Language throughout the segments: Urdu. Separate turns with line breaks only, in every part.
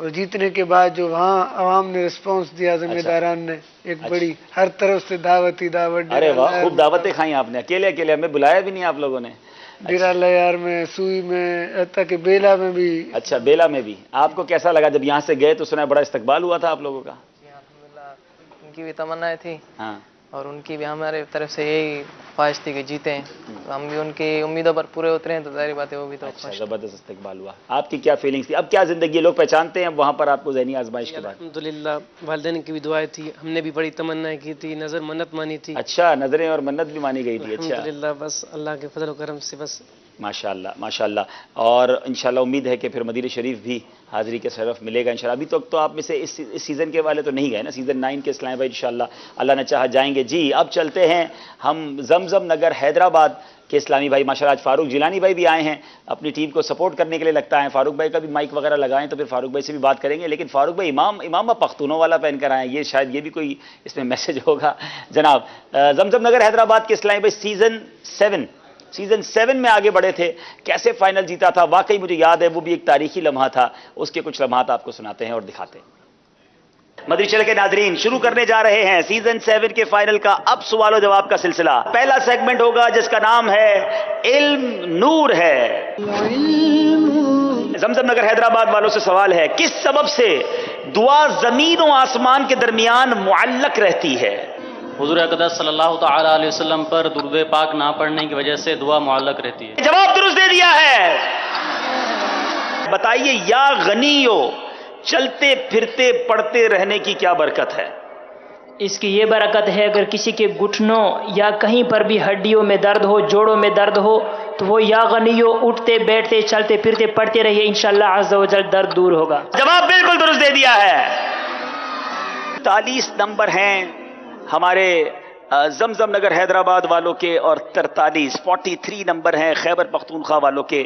اور جیتنے کے بعد جو وہاں عوام نے رسپانس دیا، ذمہ داران نے ایک بڑی ہر طرف سے دعوت ہی دعوت،
ارے واہ، خوب دعوتیں کھائیں آپ نے، اکیلے اکیلے، ہمیں بلایا بھی نہیں آپ لوگوں نے؟
ڈیرہ لیار میں، سوئی میں، حتیٰ کہ بیلا میں بھی۔
اچھا، بیلا میں بھی۔ آپ کو کیسا لگا جب یہاں سے گئے تو سنا بڑا استقبال ہوا تھا آپ لوگوں کا؟
الحمدللہ ان کی بھی تمنائیں تھی
ہاں،
اور ان کی بھی ہمارے طرف سے یہی خواہش تھی کہ جیتیں، تو ہم بھی ان کی امیدوں پر پورے اترے ہیں، تو ظاہر بات ہے وہ بھی تو
اچھا،
خوش۔
زبردست استقبال ہوا۔ آپ کی کیا فیلنگس تھی؟ اب کیا زندگی، لوگ پہچانتے ہیں اب وہاں پر آپ کو ذہنی آزمائش کے بعد؟
الحمدللہ والدین کی بھی دعائیں تھی، ہم نے بھی بڑی تمنائیں کی تھی، نظر منت مانی تھی،
اچھا، نظریں اور منت بھی مانی گئی تھی؟ اچھا،
الحمدللہ بس اللہ کے فضل و کرم سے بس۔
ماشاء اللہ ماشاء اللہ۔ اور انشاءاللہ امید ہے کہ پھر مدینہ شریف بھی حاضری کے شرف ملے گا انشاءاللہ۔ ابھی تک تو آپ میں سے اس سیزن کے والے تو نہیں گئے نا، سیزن 9 کے اسلام بھائی انشاءاللہ اللہ نے چاہا جائیں گے۔ جی اب چلتے ہیں ہم زمزم نگر حیدرآباد کے اسلامی بھائی، ماشاءاللہ آج فاروق جیلانی بھائی بھی آئے ہیں اپنی ٹیم کو سپورٹ کرنے کے لیے، لگتا ہے فاروق بھائی کا بھی مائک وغیرہ لگائیں تو پھر فاروق بھائی سے بھی بات کریں گے۔ لیکن فاروق بھائی امامہ پختونوں والا پہن کر آئے ہیں، یہ شاید یہ بھی کوئی اس میں میسج ہوگا جناب۔ زمزم نگر حیدرآباد کے اسلامی بھائی سیزن 7 میں آگے بڑھے تھے، کیسے فائنل جیتا تھا؟ واقعی مجھے یاد ہے، وہ بھی ایک تاریخی لمحہ تھا، اس کے کچھ لمحات آپ کو سناتے ہیں اور دکھاتے ہیں۔ مدری چینل کے ناظرین، شروع کرنے جا رہے ہیں سیزن 7 کے فائنل کا اب سوال و جواب کا سلسلہ۔ پہلا سیگمنٹ ہوگا جس کا نام ہے علم نور ہے۔ زمزم نگر حیدرآباد والوں سے سوال ہے، کس سبب سے دعا زمین و آسمان کے درمیان معلق رہتی ہے؟
حضور اقدس صلی اللہ تعالی علیہ وسلم پر درود پاک نہ پڑھنے کی وجہ سے دعا معلق رہتی ہے۔
جواب درست دے دیا ہے۔ بتائیے یا غنیو، چلتے پھرتے پڑھتے رہنے کی کیا برکت ہے؟
اس کی یہ برکت ہے، اگر کسی کے گھٹنوں یا کہیں پر بھی ہڈیوں میں درد ہو، جوڑوں میں درد ہو، تو وہ یا غنیو اٹھتے بیٹھتے چلتے پھرتے پڑھتے رہیے، انشاءاللہ عز و جل درد دور ہوگا۔
جواب بالکل درست دے دیا ہے۔ 43 نمبر ہیں ہمارے زمزم نگر حیدرآباد والوں کے اور 43 نمبر ہیں خیبر پختونخوا والوں کے۔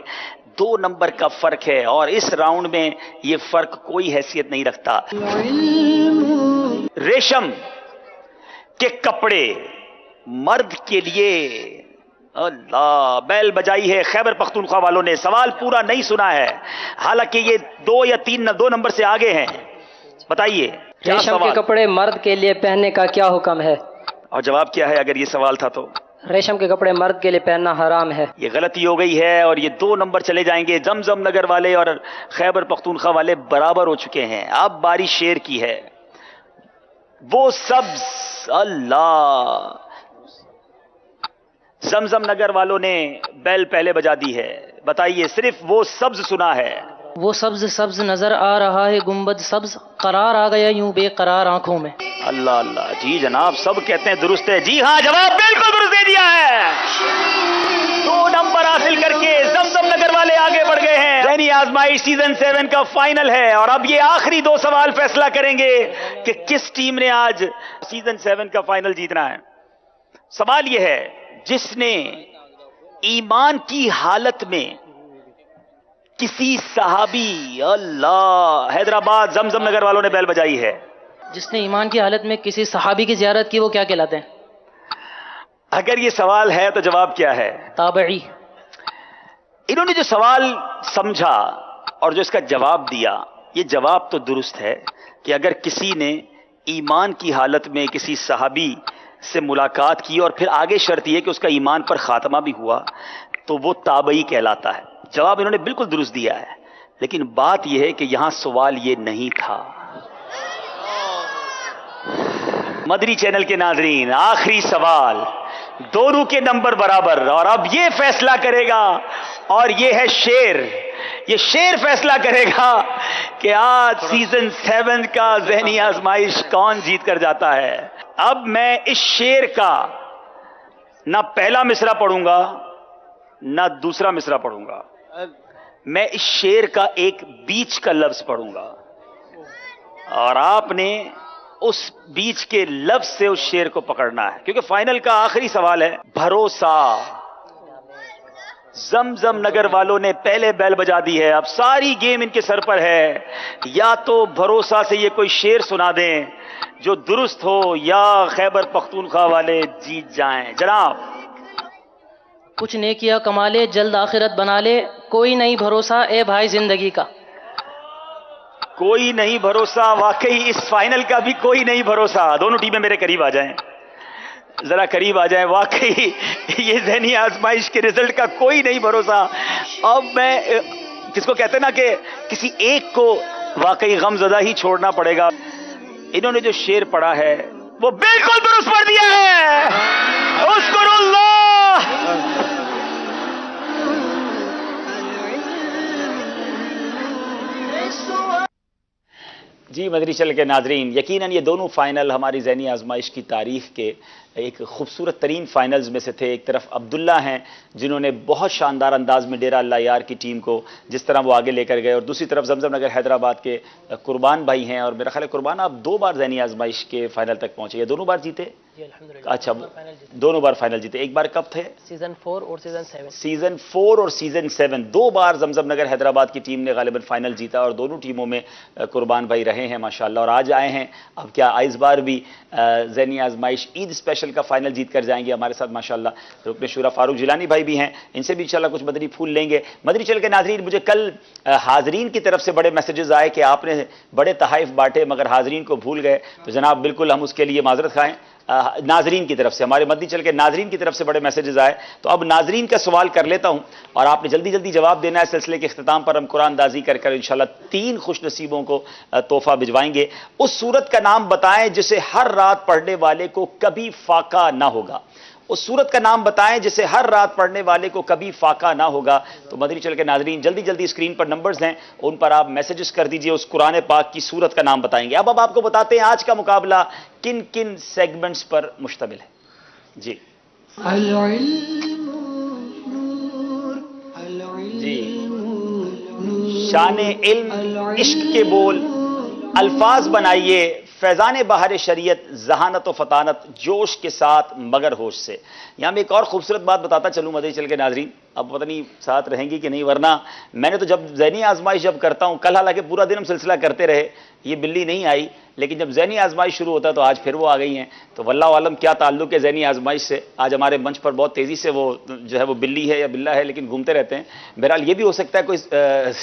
2 نمبر کا فرق ہے اور اس راؤنڈ میں یہ فرق کوئی حیثیت نہیں رکھتا۔ ریشم کے کپڑے مرد کے لیے، اللہ، بیل بجائی ہے خیبر پختونخوا والوں نے، سوال پورا نہیں سنا ہے، حالانکہ یہ 2 یا 2 نمبر سے آگے ہیں۔ بتائیے کیا
ریشم کے
سوال؟
کپڑے مرد کے لیے پہننے کا کیا حکم ہے؟
اور جواب کیا ہے اگر یہ سوال تھا تو؟
ریشم کے کپڑے مرد کے لیے پہننا حرام ہے۔
یہ غلطی ہو گئی ہے اور یہ 2 نمبر چلے جائیں گے۔ زمزم نگر والے اور خیبر پختونخوا والے برابر ہو چکے ہیں۔ اب باری شیر کی ہے۔ وہ سبز، اللہ، زمزم نگر والوں نے بیل پہلے بجا دی ہے، بتائیے صرف وہ سبز سنا ہے۔
وہ سبز سبز نظر آ رہا ہے، گنبد سبز قرار آ گیا یوں بے قرار آنکھوں میں۔
اللہ اللہ، جی جناب سب کہتے ہیں درست ہے۔ جی ہاں، جواب بالکل درست دے دیا ہے۔ 2 نمبر حاصل کر کے زمزم نگر والے آگے بڑھ گئے ہیں۔ ذہنی آزمائش سیزن 7 کا فائنل ہے اور اب یہ آخری 2 سوال فیصلہ کریں گے کہ کس ٹیم نے آج سیزن 7 کا فائنل جیتنا ہے۔ سوال یہ ہے، جس نے ایمان کی حالت میں کسی صحابی، اللہ، حیدرآباد زمزم نگر والوں نے بیل بجائی ہے،
جس نے ایمان کی حالت میں کسی صحابی کی زیارت کی، وہ کیا کہلاتے ہیں؟
اگر یہ سوال ہے تو جواب کیا ہے؟
تابعی۔
انہوں نے جو سوال سمجھا اور جو اس کا جواب دیا، یہ جواب تو درست ہے کہ اگر کسی نے ایمان کی حالت میں کسی صحابی سے ملاقات کی اور پھر آگے شرط یہ کہ اس کا ایمان پر خاتمہ بھی ہوا تو وہ تابعی کہلاتا ہے۔ جواب انہوں نے بالکل درست دیا ہے، لیکن بات یہ ہے کہ یہاں سوال یہ نہیں تھا۔ مدری چینل کے ناظرین، آخری سوال، دونوں کے نمبر برابر، اور اب یہ فیصلہ کرے گا، اور یہ ہے شیر، یہ شیر فیصلہ کرے گا کہ آج سیزن 7 کا ذہنی آزمائش کون جیت کر جاتا ہے۔ اب میں اس شیر کا نہ پہلا مصرع پڑھوں گا نہ دوسرا مصرع پڑھوں گا، میں اس شیر کا ایک بیچ کا لفظ پڑھوں گا اور آپ نے اس بیچ کے لفظ سے اس شیر کو پکڑنا ہے، کیونکہ فائنل کا آخری سوال ہے۔ بھروسہ، زمزم نگر والوں نے پہلے بیل بجا دی ہے، اب ساری گیم ان کے سر پر ہے، یا تو بھروسہ سے یہ کوئی شیر سنا دیں جو درست ہو یا خیبر پختونخوا والے جیت جائیں۔ جناب
کچھ نیکیاں کما لے، جلد آخرت بنا لے، کوئی نہیں بھروسہ اے بھائی زندگی کا۔
کوئی نہیں بھروسہ، واقعی اس فائنل کا بھی کوئی نہیں بھروسہ. دونوں ٹیمیں میرے قریب آ جائیں، ذرا قریب آ جائیں. واقعی یہ ذہنی آزمائش کے رزلٹ کا کوئی نہیں بھروسہ. اب میں کس کو کہتے ہیں نا کہ کسی ایک کو واقعی غم زدہ ہی چھوڑنا پڑے گا. انہوں نے جو شعر پڑھا ہے وہ بالکل درست پڑھ دیا ہے. اذکر اللہ. جی مدنی چینل کے ناظرین، یقیناً یہ دونوں فائنل ہماری ذہنی آزمائش کی تاریخ کے ایک خوبصورت ترین فائنلز میں سے تھے. ایک طرف عبداللہ ہیں جنہوں نے بہت شاندار انداز میں ڈیرہ اللہ یار کی ٹیم کو جس طرح وہ آگے لے کر گئے، اور دوسری طرف زمزم نگر حیدرآباد کے قربان بھائی ہیں. اور میرا خیال ہے قربان آپ 2 بار ذہنی آزمائش کے فائنل تک پہنچے، یا دونوں بار جیتے؟ اچھا، دونوں بار فائنل جیتے. ایک بار کب تھے؟
سیزن 4 اور سیزن 7.
سیزن 4 اور سیزن 7 2 بار زمزم نگر حیدرآباد کی ٹیم نے غالباً فائنل جیتا، اور دونوں ٹیموں میں قربان بھائی رہے ہیں ماشاءاللہ، اور آج آئے ہیں. اب کیا اس بار بھی ذہنی آزمائش عید اسپیشل کا فائنل جیت کر جائیں گے؟ ہمارے ساتھ ماشاءاللہ رکن شورا فاروق جیلانی بھائی بھی ہیں، ان سے بھی انشاءاللہ کچھ مدنی پھول لیں گے. مدنی چینل کے ناظرین، مجھے کل حاضرین کی طرف سے بڑے میسیجز آئے کہ آپ نے بڑے تحائف بانٹے مگر حاضرین کو بھول گئے. تو جناب بالکل ہم اس کے لیے معذرت خواہیں. ناظرین کی طرف سے، ہمارے مدنی چینل کے ناظرین کی طرف سے بڑے میسیجز آئے. تو اب ناظرین کا سوال کر لیتا ہوں، اور آپ نے جلدی جلدی جواب دینا ہے. سلسلے کے اختتام پر ہم قرآن اندازی کر کر انشاءاللہ 3 خوش نصیبوں کو تحفہ بھجوائیں گے. اس سورت کا نام بتائیں جسے ہر رات پڑھنے والے کو کبھی فاقہ نہ ہوگا. اس سورت کا نام بتائیں جسے ہر رات پڑھنے والے کو کبھی فاقہ نہ ہوگا. تو مدنی چینل کے ناظرین جلدی جلدی اسکرین پر نمبرز ہیں، ان پر آپ میسیجز کر دیجئے، اس قرآن پاک کی سورت کا نام بتائیں گے. اب آپ کو بتاتے ہیں آج کا مقابلہ کن کن سیگمنٹس پر مشتمل ہے. جی جی، شان علم، عشق کے بول، الفاظ بنائیے فیضان بہار شریعت، ذہانت و فطانت، جوش کے ساتھ مگر ہوش سے. یہاں میں ایک اور خوبصورت بات بتاتا چلوں مدنی چینل کے ناظرین، اب پتہ نہیں ساتھ رہیں گی کہ نہیں، ورنہ میں نے تو جب ذہنی آزمائش جب کرتا ہوں، کل حالانکہ پورا دن ہم سلسلہ کرتے رہے، یہ بلی نہیں آئی، لیکن جب ذہنی آزمائش شروع ہوتا ہے تو آج پھر وہ آ گئی ہیں. تو واللہ عالم کیا تعلق ہے ذہنی آزمائش سے. آج ہمارے منچ پر بہت تیزی سے وہ جو ہے وہ بلی ہے یا بلہ ہے لیکن گھومتے رہتے ہیں. بہرحال یہ بھی ہو سکتا ہے کوئی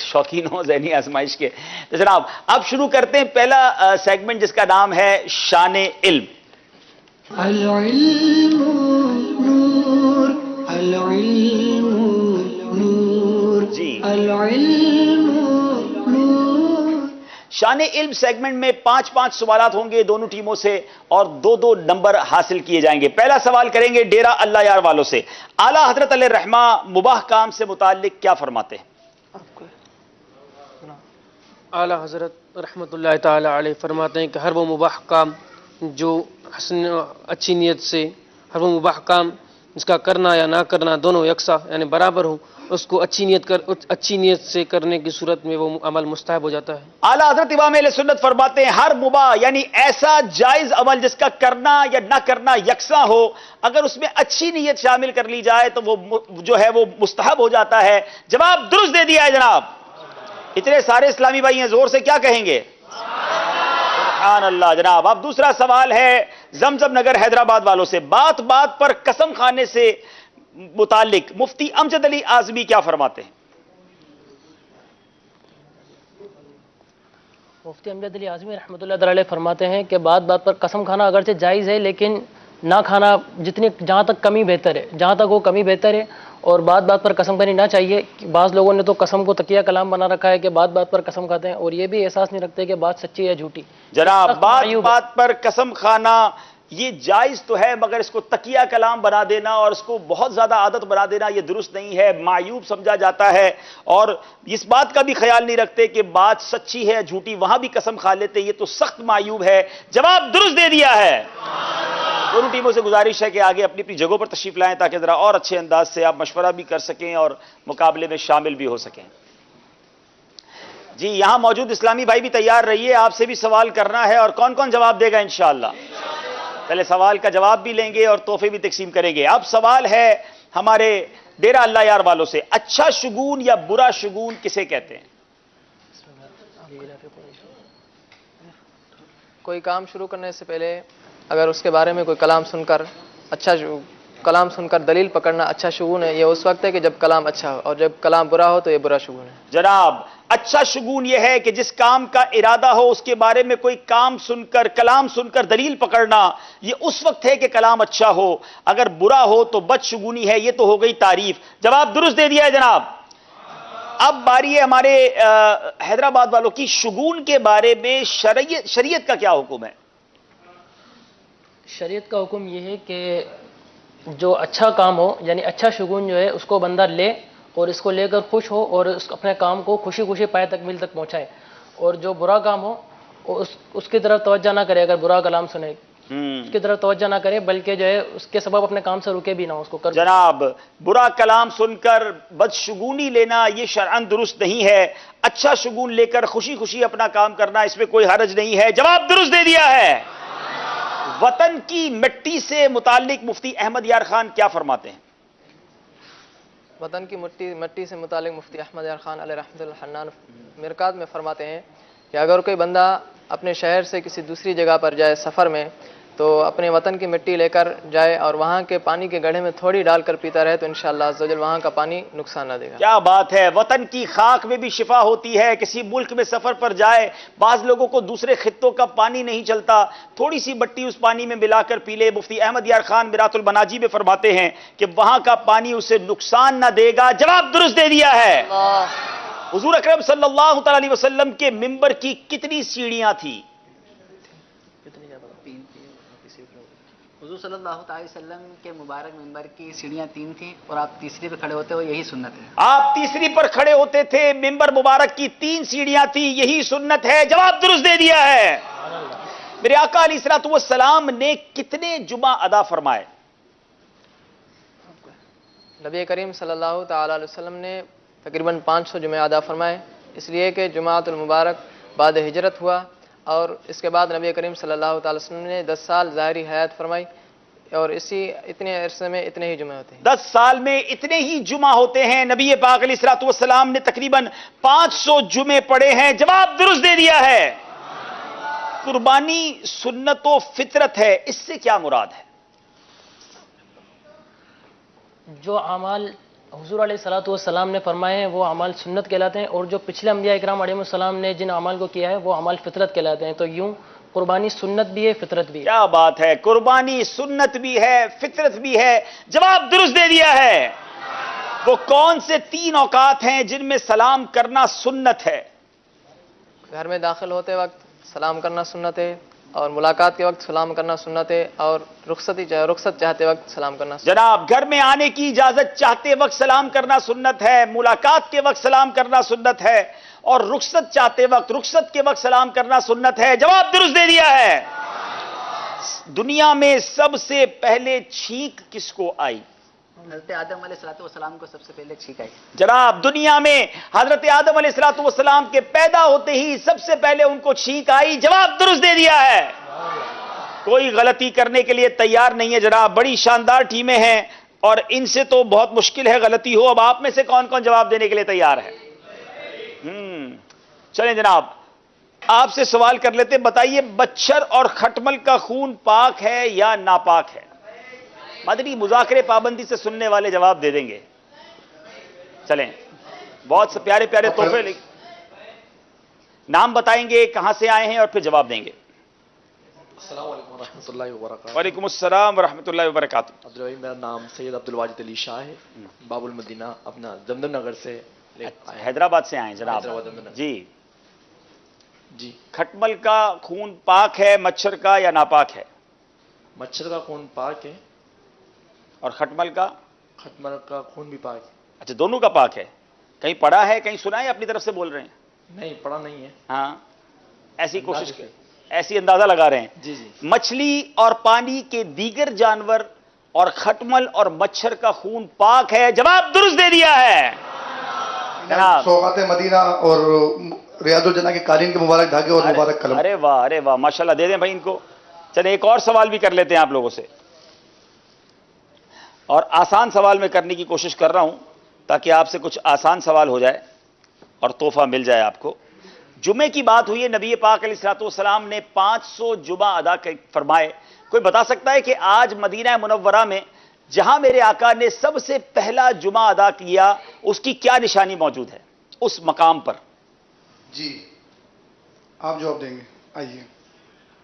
شوقین ہو ذہنی آزمائش کے. تو جناب اب شروع کرتے ہیں پہلا سیگمنٹ جس کا نام ہے شان علم.
العلم نور، العلم نور،
جی،
العلم نور.
شان علم سیگمنٹ میں 5 سوالات ہوں گے دونوں ٹیموں سے، اور 2 نمبر حاصل کیے جائیں گے. پہلا سوال کریں گے ڈیرہ اللہ یار والوں سے. اعلیٰ حضرت علیہ الرحمہ مباح کام سے متعلق کیا فرماتے ہیں؟
اعلیٰ حضرت رحمۃ اللہ تعالی علیہ فرماتے ہیں کہ ہر وہ مباح کام جو حسن اچھی نیت سے، ہر وہ مباح کام جس کا کرنا یا نہ کرنا دونوں یکساں یعنی برابر ہوں، اس کو اچھی نیت سے کرنے کی صورت میں وہ عمل مستحب ہو جاتا ہے.
اعلیٰ حضرت امام اہل سنت فرماتے ہیں ہر مباح یعنی ایسا جائز عمل جس کا کرنا یا نہ کرنا یکساں ہو، اگر اس میں اچھی نیت شامل کر لی جائے تو وہ جو ہے وہ مستحب ہو جاتا ہے. جواب درست دے دیا ہے جناب. اتنے سارے اسلامی بھائی ہیں، زور سے کیا کہیں گے؟ سبحان اللہ. جناب اب دوسرا سوال ہے زمزم نگر حیدرآباد والوں سے. بات بات پر قسم کھانے سے متعلق مفتی امجد علی اعظمی کیا فرماتے ہیں؟
مفتی امجد علی اعظمی رحمۃ اللہ تعالی علیہ فرماتے ہیں کہ بات بات پر قسم کھانا اگرچہ جائز ہے، لیکن نہ کھانا جہاں تک کمی بہتر ہے، جہاں تک وہ کمی بہتر ہے، اور بات بات پر قسم کرنی نہ چاہیے. بعض لوگوں نے تو قسم کو تقیہ کلام بنا رکھا ہے کہ بات بات پر قسم کھاتے ہیں اور یہ بھی احساس نہیں رکھتے کہ بات سچی یا جھوٹی.
جناب بات بات پر قسم کھانا یہ جائز تو ہے، مگر اس کو تقیہ کلام بنا دینا اور اس کو بہت زیادہ عادت بنا دینا یہ درست نہیں ہے، معیوب سمجھا جاتا ہے. اور اس بات کا بھی خیال نہیں رکھتے کہ بات سچی ہے جھوٹی، وہاں بھی قسم کھا لیتے، یہ تو سخت معیوب ہے. جواب درست دے دیا ہے. دونوں ٹیموں سے گزارش ہے کہ آگے اپنی اپنی جگہوں پر تشریف لائیں تاکہ ذرا اور اچھے انداز سے آپ مشورہ بھی کر سکیں اور مقابلے میں شامل بھی ہو سکیں. جی یہاں موجود اسلامی بھائی بھی تیار رہیے، آپ سے بھی سوال کرنا ہے. اور کون کون جواب دے گا انشاءاللہ؟ پہلے سوال کا جواب بھی لیں گے اور تحفے بھی تقسیم کریں گے. اب سوال ہے ہمارے ڈیرہ اللہ یار والوں سے. اچھا شگون یا برا شگون کسے کہتے ہیں؟
کوئی کام شروع کرنے سے پہلے اگر اس کے بارے میں کوئی کلام سن کر اچھا کلام سن کر دلیل پکڑنا اچھا شگون ہے، یہ اس وقت ہے کہ جب کلام اچھا ہو، اور جب کلام برا ہو تو یہ برا شگون ہے۔
جناب اچھا شگون یہ ہے کہ جس کام کا ارادہ ہو اس کے بارے میں کوئی کام سن کر، کلام سن کر دلیل پکڑنا، یہ اس وقت ہے کہ کلام اچھا ہو، اگر برا ہو تو بد شگونی ہے۔ یہ تو ہو گئی تعریف، جواب درست دے دیا ہے جناب۔ اب باری ہے ہمارے حیدرآباد والوں کی، شگون کے بارے میں شریعت کا کیا حکم ہے؟
شریعت کا حکم یہ ہے کہ جو اچھا کام ہو، یعنی اچھا شگون جو ہے اس کو بندہ لے اور اس کو لے کر خوش ہو اور اپنے کام کو خوشی خوشی پائے تکمیل تک پہنچائے، اور جو برا کام ہو اس کی طرف توجہ نہ کرے، اگر برا کلام سنے اس کی طرف توجہ نہ کرے، بلکہ جو ہے اس کے سبب اپنے کام سے رکے بھی نہ، اس کو کر
جناب برا کلام سن کر بدشگونی لینا یہ شرعاً درست نہیں ہے، اچھا شگون لے کر خوشی خوشی اپنا کام کرنا اس میں کوئی حرج نہیں ہے۔ جواب درست دے دیا ہے۔ وطن کی مٹی سے متعلق مفتی احمد یار خان کیا فرماتے ہیں؟
وطن کی مٹی سے متعلق مفتی احمد یار خان علیہ رحمۃ اللہ حنان مرکات میں فرماتے ہیں کہ اگر کوئی بندہ اپنے شہر سے کسی دوسری جگہ پر جائے سفر میں، تو اپنے وطن کی مٹی لے کر جائے اور وہاں کے پانی کے گڑھے میں تھوڑی ڈال کر پیتا رہے تو انشاءاللہ عز و جل وہاں کا پانی نقصان نہ دے گا۔
کیا بات ہے، وطن کی خاک میں بھی شفا ہوتی ہے۔ کسی ملک میں سفر پر جائے، بعض لوگوں کو دوسرے خطوں کا پانی نہیں چلتا، تھوڑی سی مٹی اس پانی میں ملا کر پی لے۔ مفتی احمد یار خان میرات المناجی میں فرماتے ہیں کہ وہاں کا پانی اسے نقصان نہ دے گا۔ جواب درست دے دیا ہے۔ حضور اکرم صلی اللہ تعالی علیہ وسلم کے منبر کی کتنی سیڑھیاں تھیں؟
حضور صلی اللہ تعالی وسلم کے مبارک منبر کی سیڑھیاں 3 تھیں اور آپ تیسری پہ کھڑے ہوتے ہو، یہی سنت ہے۔
آپ تیسری پر کھڑے ہوتے تھے، منبر مبارک کی 3 سیڑھیاں تھیں، یہی سنت ہے۔ جواب درست دے دیا ہے۔ میرے آقا علیہ الصلوۃ والسلام نے کتنے جمعہ ادا فرمائے؟
نبی کریم صلی اللہ تعالی علیہ وسلم نے تقریباً 500 جمعہ ادا فرمائے، اس لیے کہ جمعۃ المبارک بعد ہجرت ہوا، اور اس کے بعد نبی کریم صلی اللہ تعالی وسلم نے 10 سال ظاہری حیات فرمائی، اور اتنے عرصے میں اتنے ہی جمعے ہوتے ہیں۔
10 سال میں اتنے ہی جمعہ ہوتے ہیں۔ نبی پاک علیہ الصلوۃ والسلام نے تقریباً 500 جمعے پڑھے ہیں۔ جواب درست دے دیا ہے۔ قربانی سنت و فطرت ہے، اس سے کیا مراد ہے؟
جو اعمال حضور علیہ الصلوۃ والسلام نے فرمائے ہیں وہ اعمال سنت کہلاتے ہیں، اور جو پچھلے انبیاء اکرام علیہ السلام نے جن اعمال کو کیا ہے وہ اعمال فطرت کہلاتے ہیں۔ تو یوں قربانی سنت بھی ہے، فطرت بھی ہے۔
کیا بات ہے، قربانی سنت بھی ہے، فطرت بھی ہے۔ جواب درست دے دیا ہے۔ وہ کون سے 3 اوقات ہیں جن میں سلام کرنا سنت ہے؟
گھر میں داخل ہوتے وقت سلام کرنا سنت ہے، اور ملاقات کے وقت سلام کرنا سنت ہے، اور رخصت چاہتے وقت سلام کرنا سنت ہے۔
جناب گھر میں آنے کی اجازت چاہتے وقت سلام کرنا سنت ہے، ملاقات کے وقت سلام کرنا سنت ہے، اور رخصت چاہتے وقت، رخصت کے وقت سلام کرنا سنت ہے۔ جواب درست دے دیا ہے۔ دنیا میں سب سے پہلے چھینک کس کو آئی؟
حضرت آدم علیہ السلام کو سب سے پہلے چھینک آئی۔
جناب دنیا میں حضرت آدم علیہ السلام کے پیدا ہوتے ہی سب سے پہلے ان کو چھینک آئی۔ جواب درست دے دیا ہے۔ کوئی غلطی کرنے کے لیے تیار نہیں ہے جناب، بڑی شاندار ٹیمیں ہیں اور ان سے تو بہت مشکل ہے غلطی ہو۔ اب آپ میں سے کون کون جواب دینے کے لیے تیار ہے؟ چلیں جناب آپ سے سوال کر لیتے، بتائیے بچھر اور کھٹمل کا خون پاک ہے یا ناپاک ہے؟ مدنی مذاکرے پابندی سے سننے والے جواب دے دیں گے۔ چلیں بہت سے پیارے پیارے تحفے، نام بتائیں گے، کہاں سے آئے ہیں اور پھر جواب دیں گے۔
السلام علیکم ورحمۃ اللہ وبرکاتہ۔
وعلیکم السلام ورحمۃ اللہ وبرکاتہ۔
عبدالوہی میرا نام سید عبدالواجد علی شاہ ہے، باب المدینہ اپنا دمدم نگر سے
حیدرآباد سے آئے ہیں جناب؟ جی
جی۔
کھٹمل کا خون پاک ہے مچھر کا یا ناپاک ہے؟
مچھر کا خون پاک ہے،
اور کھٹمل کا؟
کھٹمل کا خون بھی پاک ہے۔
اچھا دونوں کا پاک ہے، کہیں پڑھا ہے کہیں سنا ہے، اپنی طرف سے بول رہے ہیں؟
نہیں پڑھا نہیں ہے۔
ہاں ایسی کوشش کریں، ایسی اندازہ لگا رہے ہیں۔
جی جی۔
مچھلی اور پانی کے دیگر جانور اور کھٹمل اور مچھر کا خون پاک ہے۔ جواب درست دے دیا ہے جناب۔
سوغات مدینہ اور ریاض الجنہ کے قالین کے مبارک دھاگے اور مبارک قلم۔
ارے واہ ارے واہ، ماشاءاللہ، دے دیں بھائی ان کو۔ چلیں ایک اور سوال بھی کر لیتے ہیں آپ لوگوں سے، اور آسان سوال میں کرنے کی کوشش کر رہا ہوں تاکہ آپ سے کچھ آسان سوال ہو جائے اور تحفہ مل جائے آپ کو۔ جمعے کی بات ہوئی ہے، نبی پاک علیہ الصلوۃ والسلام نے 500 جمعہ ادا فرمائے۔ کوئی بتا سکتا ہے کہ آج مدینہ منورہ میں جہاں میرے آقا نے سب سے پہلا جمعہ ادا کیا اس کی کیا نشانی موجود ہے اس مقام پر؟
جی آپ جواب دیں گے، آئیے.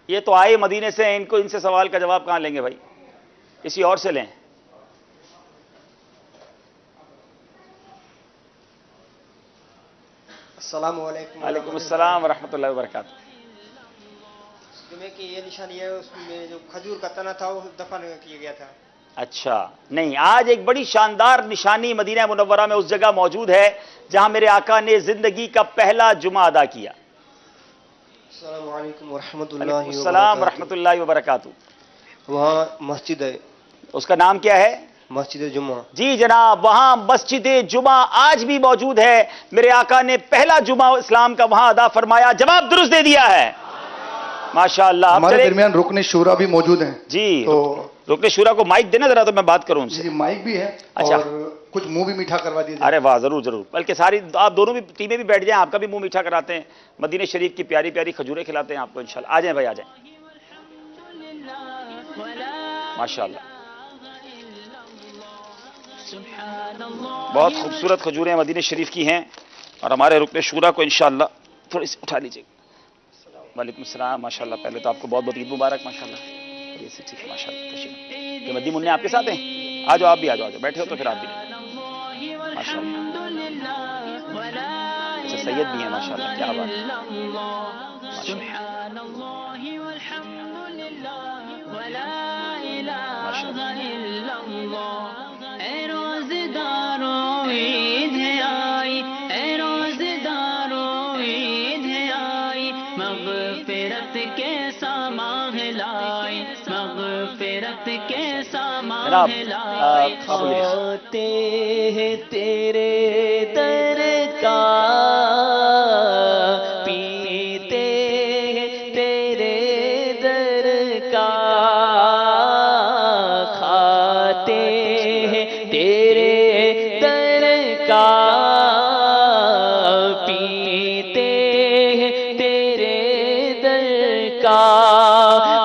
یہ تو آئے مدینے سے ہیں، ان سے سوال کا جواب کہاں لیں گے بھائی؟ کسی اور سے لیں.
السلام علیکم.
وعلیکم السلام ورحمۃ اللہ وبرکاتہ.
جمعے کی یہ نشانی ہے، اس میں جو کھجور کا تنا تھا وہ دفن کیا گیا تھا.
اچھا نہیں، آج ایک بڑی شاندار نشانی مدینہ منورہ میں اس جگہ موجود ہے جہاں میرے آقا نے زندگی کا پہلا جمعہ ادا کیا.
السلام علیکم ورحمۃ اللہ
وعلیکم السلام ورحمۃ اللہ وبرکاتہ.
وہاں مسجد ہے،
اس کا نام کیا ہے؟
مسجد جمعہ.
جی جناب، وہاں مسجد جمعہ آج بھی موجود ہے. میرے آقا نے پہلا جمعہ اسلام کا وہاں ادا فرمایا. جواب درست دے دیا ہے، ماشاءاللہ.
ہمارے درمیان رکن شورا بھی موجود ہیں.
جی
تو
رکن شورا کو مائک دینا ذرا تو میں بات کروں ان سے.
جی مائک بھی ہے.
اچھا.
اور کچھ منہ بھی میٹھا کروا دیجیے.
ارے واہ، ضرور ضرور. بلکہ ساری آپ دونوں بھی ٹیمیں بھی بیٹھ جائیں، آپ کا بھی منہ میٹھا کراتے ہیں. مدینہ شریف کی پیاری پیاری کھجوریں کھلاتے ہیں آپ کو انشاءاللہ. آ جائیں بھائی، آ جائیں. ماشاءاللہ بہت خوبصورت کھجوریں مدینہ شریف کی ہیں، اور ہمارے رکن شورا کو انشاءاللہ تھوڑی سی اٹھا لیجیے. وعلیکم السلام. ماشاءاللہ پہلے تو آپ کو بہت بہت عید مبارک. ماشاءاللہ یہ سے ٹھیک ہے. ماشاءاللہ تشریف. یہ مدی منع آپ کے ساتھ ہیں؟ آ جاؤ، آپ بھی آ جاؤ. بیٹھے ہو تو پھر آپ بھی ماشاءاللہ. اچھا سید بھی ہیں ماشاءاللہ، کیا بات ہے. جناب
کھاتے ہیں تیرے در کا، پیتے ہیں تیرے در کا، کھاتے ہیں تیرے در کا، پیتے ہیں تیرے در کا.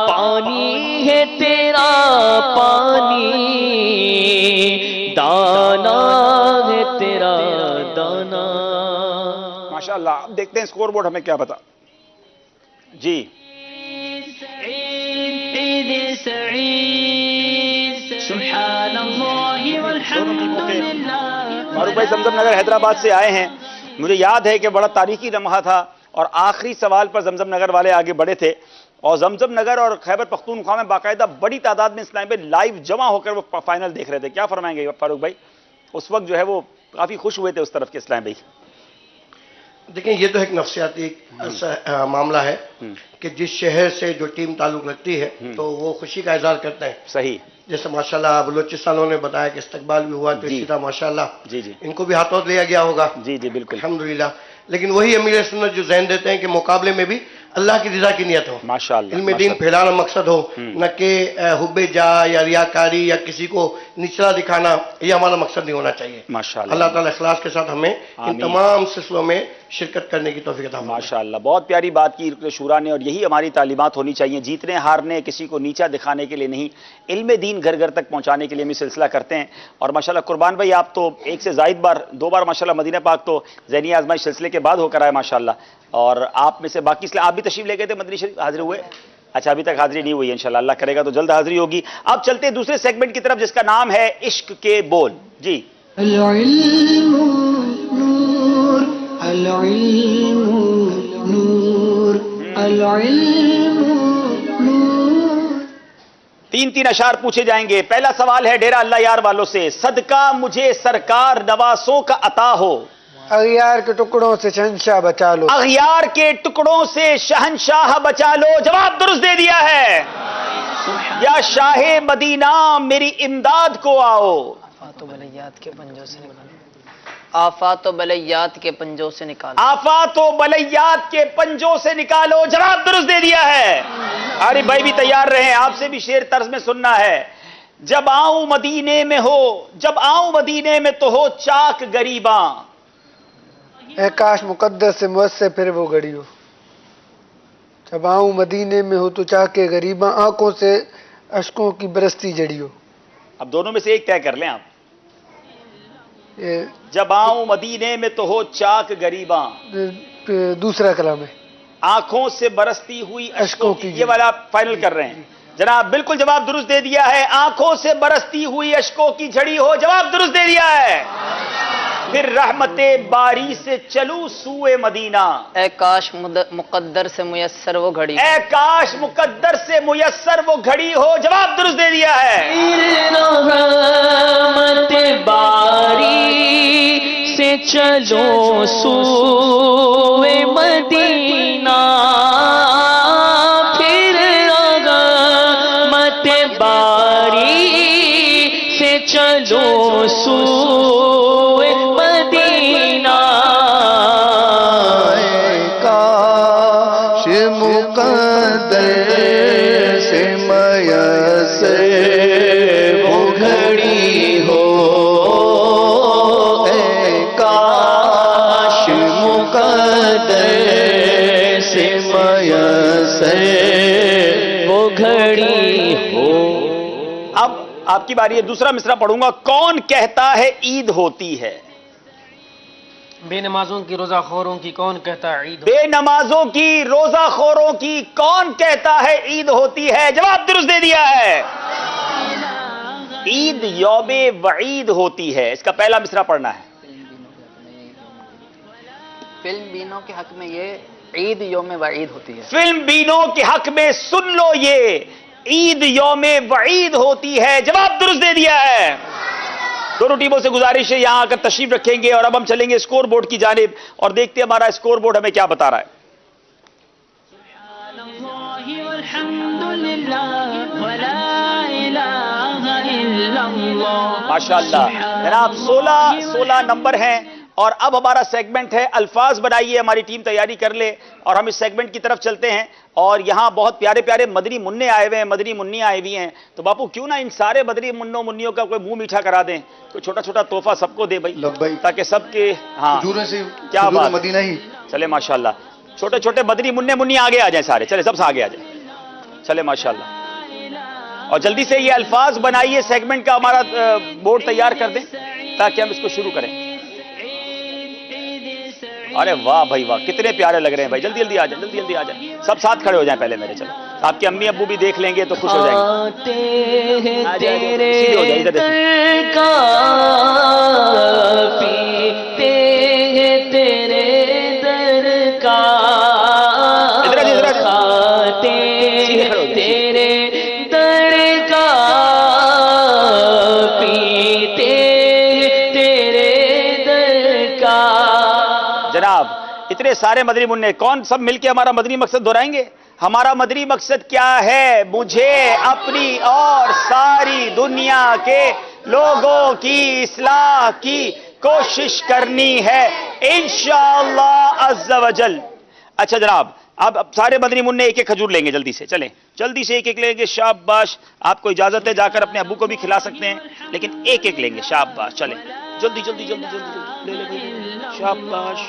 پانی ہے تیرا پانی، دانا ہے تیرا دانا.
ماشاءاللہ. اب دیکھتے ہیں اسکور بورڈ ہمیں کیا بتا. جی
عید سعید سبحان اللہ والحمد للہ.
فاروق بھائی زمزم نگر حیدرآباد سے آئے ہیں. مجھے یاد ہے کہ بڑا تاریخی لمحہ تھا، اور آخری سوال پر زمزم نگر والے آگے بڑھے تھے، اور زمزم نگر اور خیبر پختونخوا میں باقاعدہ بڑی تعداد میں اسلام بھائی لائیو جمع ہو کر وہ فائنل دیکھ رہے تھے. کیا فرمائیں گے فاروق بھائی؟ اس وقت جو ہے وہ کافی خوش ہوئے تھے اس طرف کے اسلام بھائی.
دیکھیں یہ تو ایک نفسیاتی معاملہ ہے کہ جس شہر سے جو ٹیم تعلق رکھتی ہے تو وہ خوشی کا اظہار کرتے ہیں.
صحیح. جیسے
ماشاءاللہ بلوچستانوں نے بتایا کہ استقبال بھی ہوا، تو اسی طرح ماشاءاللہ
جی جی
ان کو بھی ہاتھوں لیا گیا ہوگا.
جی جی بالکل
الحمدللہ. لیکن وہی امیر سنت جو ذہن دیتے ہیں کہ مقابلے میں بھی اللہ کی رضا کی نیت ہو،
ماشاءاللہ
علم دین پھیلانا مقصد ہو، نہ کہ حب جا یا ریاکاری یا کسی کو نچلا دکھانا، یہ ہمارا مقصد نہیں ہونا چاہیے.
ماشاءاللہ.
اللہ تعالیٰ اخلاص کے ساتھ ہمیں ان تمام سلسلوں میں شرکت کرنے کی توفیق عطا فرمائے.
ماشاءاللہ بہت پیاری بات کی رکن شورا نے، اور یہی ہماری تعلیمات ہونی چاہیے. جیتنے ہارنے کسی کو نیچا دکھانے کے لیے نہیں، علم دین گھر گھر تک پہنچانے کے لیے ہم یہ سلسلہ کرتے ہیں. اور ماشاءاللہ قربان بھائی آپ تو ایک سے زائد بار، 2 بار ماشاءاللہ مدینہ پاک تو ذہنی آزمائش سلسلے کے بعد ہو کر آئے ماشاءاللہ. اور آپ میں سے باقی اسلام آپ بھی تشریف لے گئے تھے مدینہ شریف، حاضر ہوئے؟ اچھا ابھی تک حاضری نہیں ہوئی، انشاءاللہ اللہ کرے گا تو جلد حاضری ہوگی. اب چلتے ہیں دوسرے سیگمنٹ کی طرف جس کا نام ہے عشق کے بول. جی
العلم نور، العلم نور، العلم نور.
3 اشعار پوچھے جائیں گے. پہلا سوال ہے ڈیرہ اللہ یار والوں سے. صدقہ مجھے سرکار نواسوں کا عطا ہو،
اغیار کے ٹکڑوں سے شہنشاہ بچا لو.
اغیار کے ٹکڑوں سے شہنشاہ بچا لو. جواب درست دے دیا ہے. یا شاہ مدینہ میری امداد کو آؤ.
آفات و بلیات کے پنجوں سے نکالو. آفات و بلیات کے پنجوں سے نکالو.
آفات و بلیات کے پنجوں سے نکالو. جواب درست دے دیا ہے. عارف بھائی بھی تیار رہیں، آپ سے بھی شعر طرز میں سننا ہے. جب آؤں مدینے میں ہو، جب آؤں مدینے میں تو ہو چاک گریباں.
اے کاش مقدس سے مجھ سے پھر وہ گڑی ہو. جب آؤں مدینے میں ہو تو چاہ کے غریباں، آنکھوں سے اشکوں کی برستی جڑی ہو.
اب دونوں میں سے ایک طے کر لیں آپ.
یہ
جب آؤں مدینے میں تو ہو چاک غریباں،
دوسرا کلام ہے.
آنکھوں سے برستی ہوئی
اشکوں کی.
یہ والا آپ فائنل کر رہے ہیں جناب. بالکل جواب درست دے دیا ہے. آنکھوں سے برستی ہوئی اشکوں کی جھڑی ہو، جواب درست دے دیا ہے. پھر رحمت باری سے چلوں سوئے مدینہ،
اے کاش مقدر سے میسر وہ گھڑی،
اے کاش مقدر سے میسر وہ گھڑی ہو، جواب درست دے دیا ہے.
رحمت باری سے چلو سوئے مدینہ، پھر رحمت باری سے چلو سوئے مدینہ.
کاش مقدر سے میسر وہ گھڑی ہو، اے کاش مقدر سے میسر
وہ گھڑی ہو.
اب آپ کی باری ہے. دوسرا مصرع پڑھوں گا. کون کہتا ہے عید ہوتی ہے؟
بے نمازوں کی روزہ خوروں کی کون کہتا ہے عید؟
بے نمازوں کی روزہ خوروں کی کون کہتا ہے عید ہوتی ہے؟ جواب درست دے دیا ہے. عید یوم وعید ہوتی ہے. اس کا پہلا مصرع پڑھنا ہے.
فلم بینوں کے حق میں یہ عید یوم وعید ہوتی ہے.
فلم بینوں کے حق میں سن لو یہ عید یوم وعید ہوتی ہے. جواب درست دے دیا ہے. دونوں ٹیموں سے گزارش ہے یہاں آ کر تشریف رکھیں گے اور اب ہم چلیں گے اسکور بورڈ کی جانب اور دیکھتے ہیں ہمارا اسکور بورڈ ہمیں کیا بتا رہا ہے. ماشاءاللہ جناب 16 نمبر ہیں اور اب ہمارا سیگمنٹ ہے الفاظ بنائیے. ہماری ٹیم تیاری کر لے اور ہم اس سیگمنٹ کی طرف چلتے ہیں. اور یہاں بہت پیارے پیارے مدنی منع آئے ہوئے ہیں, مدنی منی آئے ہوئی ہیں. تو باپو کیوں نہ ان سارے مدنی منوں منیوں کا کوئی منہ میٹھا کرا دیں, کوئی چھوٹا چھوٹا تحفہ سب کو دے بھائی, تاکہ سب کے ہاں کیا بات
مدینہ ہی
چلے. ماشاءاللہ چھوٹے چھوٹے مدنی منع منی آگے آ جائیں سارے, چلے سب سے آگے آ جائیں, چلے ماشاءاللہ. اور جلدی سے یہ الفاظ بنائیے, سیگمنٹ کا ہمارا بورڈ تیار کر دیں تاکہ ہم اس کو شروع کریں. ارے واہ بھائی واہ, کتنے پیارے لگ رہے ہیں بھائی. جلدی جلدی آ جائیں, جلدی جلدی آ جائیں, سب ساتھ کھڑے ہو جائیں پہلے میرے. چلو آپ کے امی ابو بھی دیکھ لیں گے تو خوش ہو جائیں گے. سیدھے ہو جائیں, ادھر دیکھیں. جناب اتنے سارے مدنی منع, کون سب مل کے ہمارا مدنی مقصد دہرائیں گے؟ ہمارا مدنی مقصد کیا ہے؟ مجھے اپنی اور ساری دنیا کے لوگوں کی اصلاح کی کوشش کرنی ہے انشاءاللہ عز و جل. اچھا جناب, اب سارے مدنی منع ایک ایک کھجور لیں گے, جلدی سے چلیں, جلدی سے ایک ایک لیں گے. شاباش, آپ کو اجازت ہے جا کر اپنے ابو کو بھی کھلا سکتے ہیں, لیکن ایک ایک لیں گے. شاباش, چلیں جلدی جلدی جلدی جلدی لے لیں. شاباش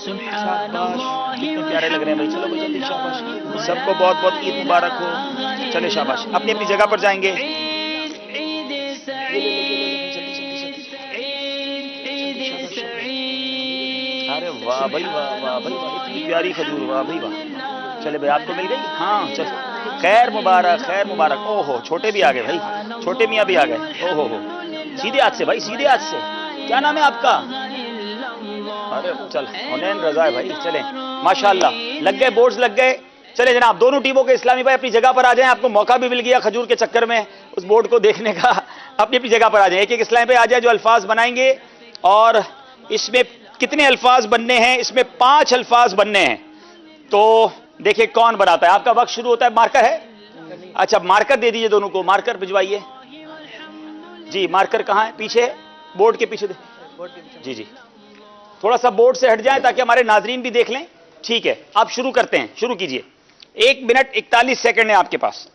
شاباش, کتنے پیارے لگ رہے ہیں بھائی. چلو بھائی جلدی, شاباش. سب کو بہت بہت عید مبارک ہو. چلے شاباش, اپنی اپنی جگہ پر جائیں گے. ارے واہ بھائی واہ, واہ بھائی واہ, اتنی پیاری کھجور, واہ بھائی واہ. چلے بھائی, آپ کو مل گئی. ہاں چل, خیر مبارک خیر مبارک. او ہو, چھوٹے بھی آ گئے بھائی, چھوٹے میاں بھی آ گئے. او ہو, سیدھے ہاتھ سے بھائی, سیدھے ہاتھ سے. کیا نام ہے آپ کا؟ ارے چل, حنین رضا ہے بھائی. چلیں ماشاءاللہ, لگ گئے بورڈز لگ گئے. چلے جناب, دونوں ٹیموں کے اسلامی بھائی اپنی جگہ پر آ جائیں. آپ کو موقع بھی مل گیا کھجور کے چکر میں اس بورڈ کو دیکھنے کا. اپنی اپنی جگہ پر آ جائیں, ایک ایک اسلامی بھائی آ جائیں جو الفاظ بنائیں گے. اور اس میں کتنے الفاظ بننے ہیں؟ اس میں 5 الفاظ بننے ہیں. تو دیکھیں کون بناتا ہے. آپ کا وقت شروع ہوتا ہے. مارکر ہے؟ اچھا مارکر دے دیجئے دونوں کو, مارکر بھجوائیے. جی مارکر کہاں ہے؟ پیچھے, بورڈ کے پیچھے. جی جی, تھوڑا سا بورڈ سے ہٹ جائیں تاکہ ہمارے ناظرین بھی دیکھ لیں. ٹھیک ہے, آپ شروع کرتے ہیں, شروع کیجئے. 1 منٹ 41 سیکنڈ ہے آپ کے پاس.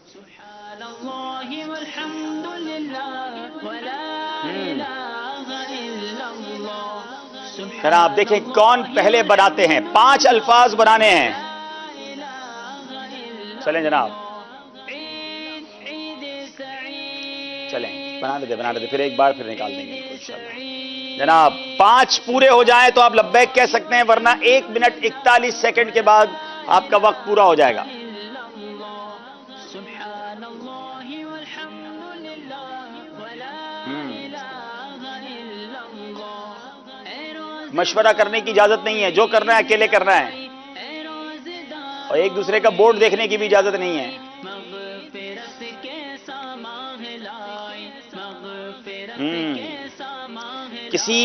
جناب دیکھیں کون پہلے بناتے ہیں. 5 الفاظ بنانے ہیں. چلیں جناب, چلیں. بنا لیتے پھر ایک بار پھر نکال دیں گے ان کو انشاءاللہ. جناب 5 پورے ہو جائیں تو آپ لبیک کہہ سکتے ہیں، ورنہ 1 منٹ 41 سیکنڈ کے بعد آپ کا وقت پورا ہو جائے گا. مشورہ کرنے کی اجازت نہیں ہے، جو کرنا ہے اکیلے کرنا ہے، اور ایک دوسرے کا بورڈ دیکھنے کی بھی اجازت نہیں ہے. کسی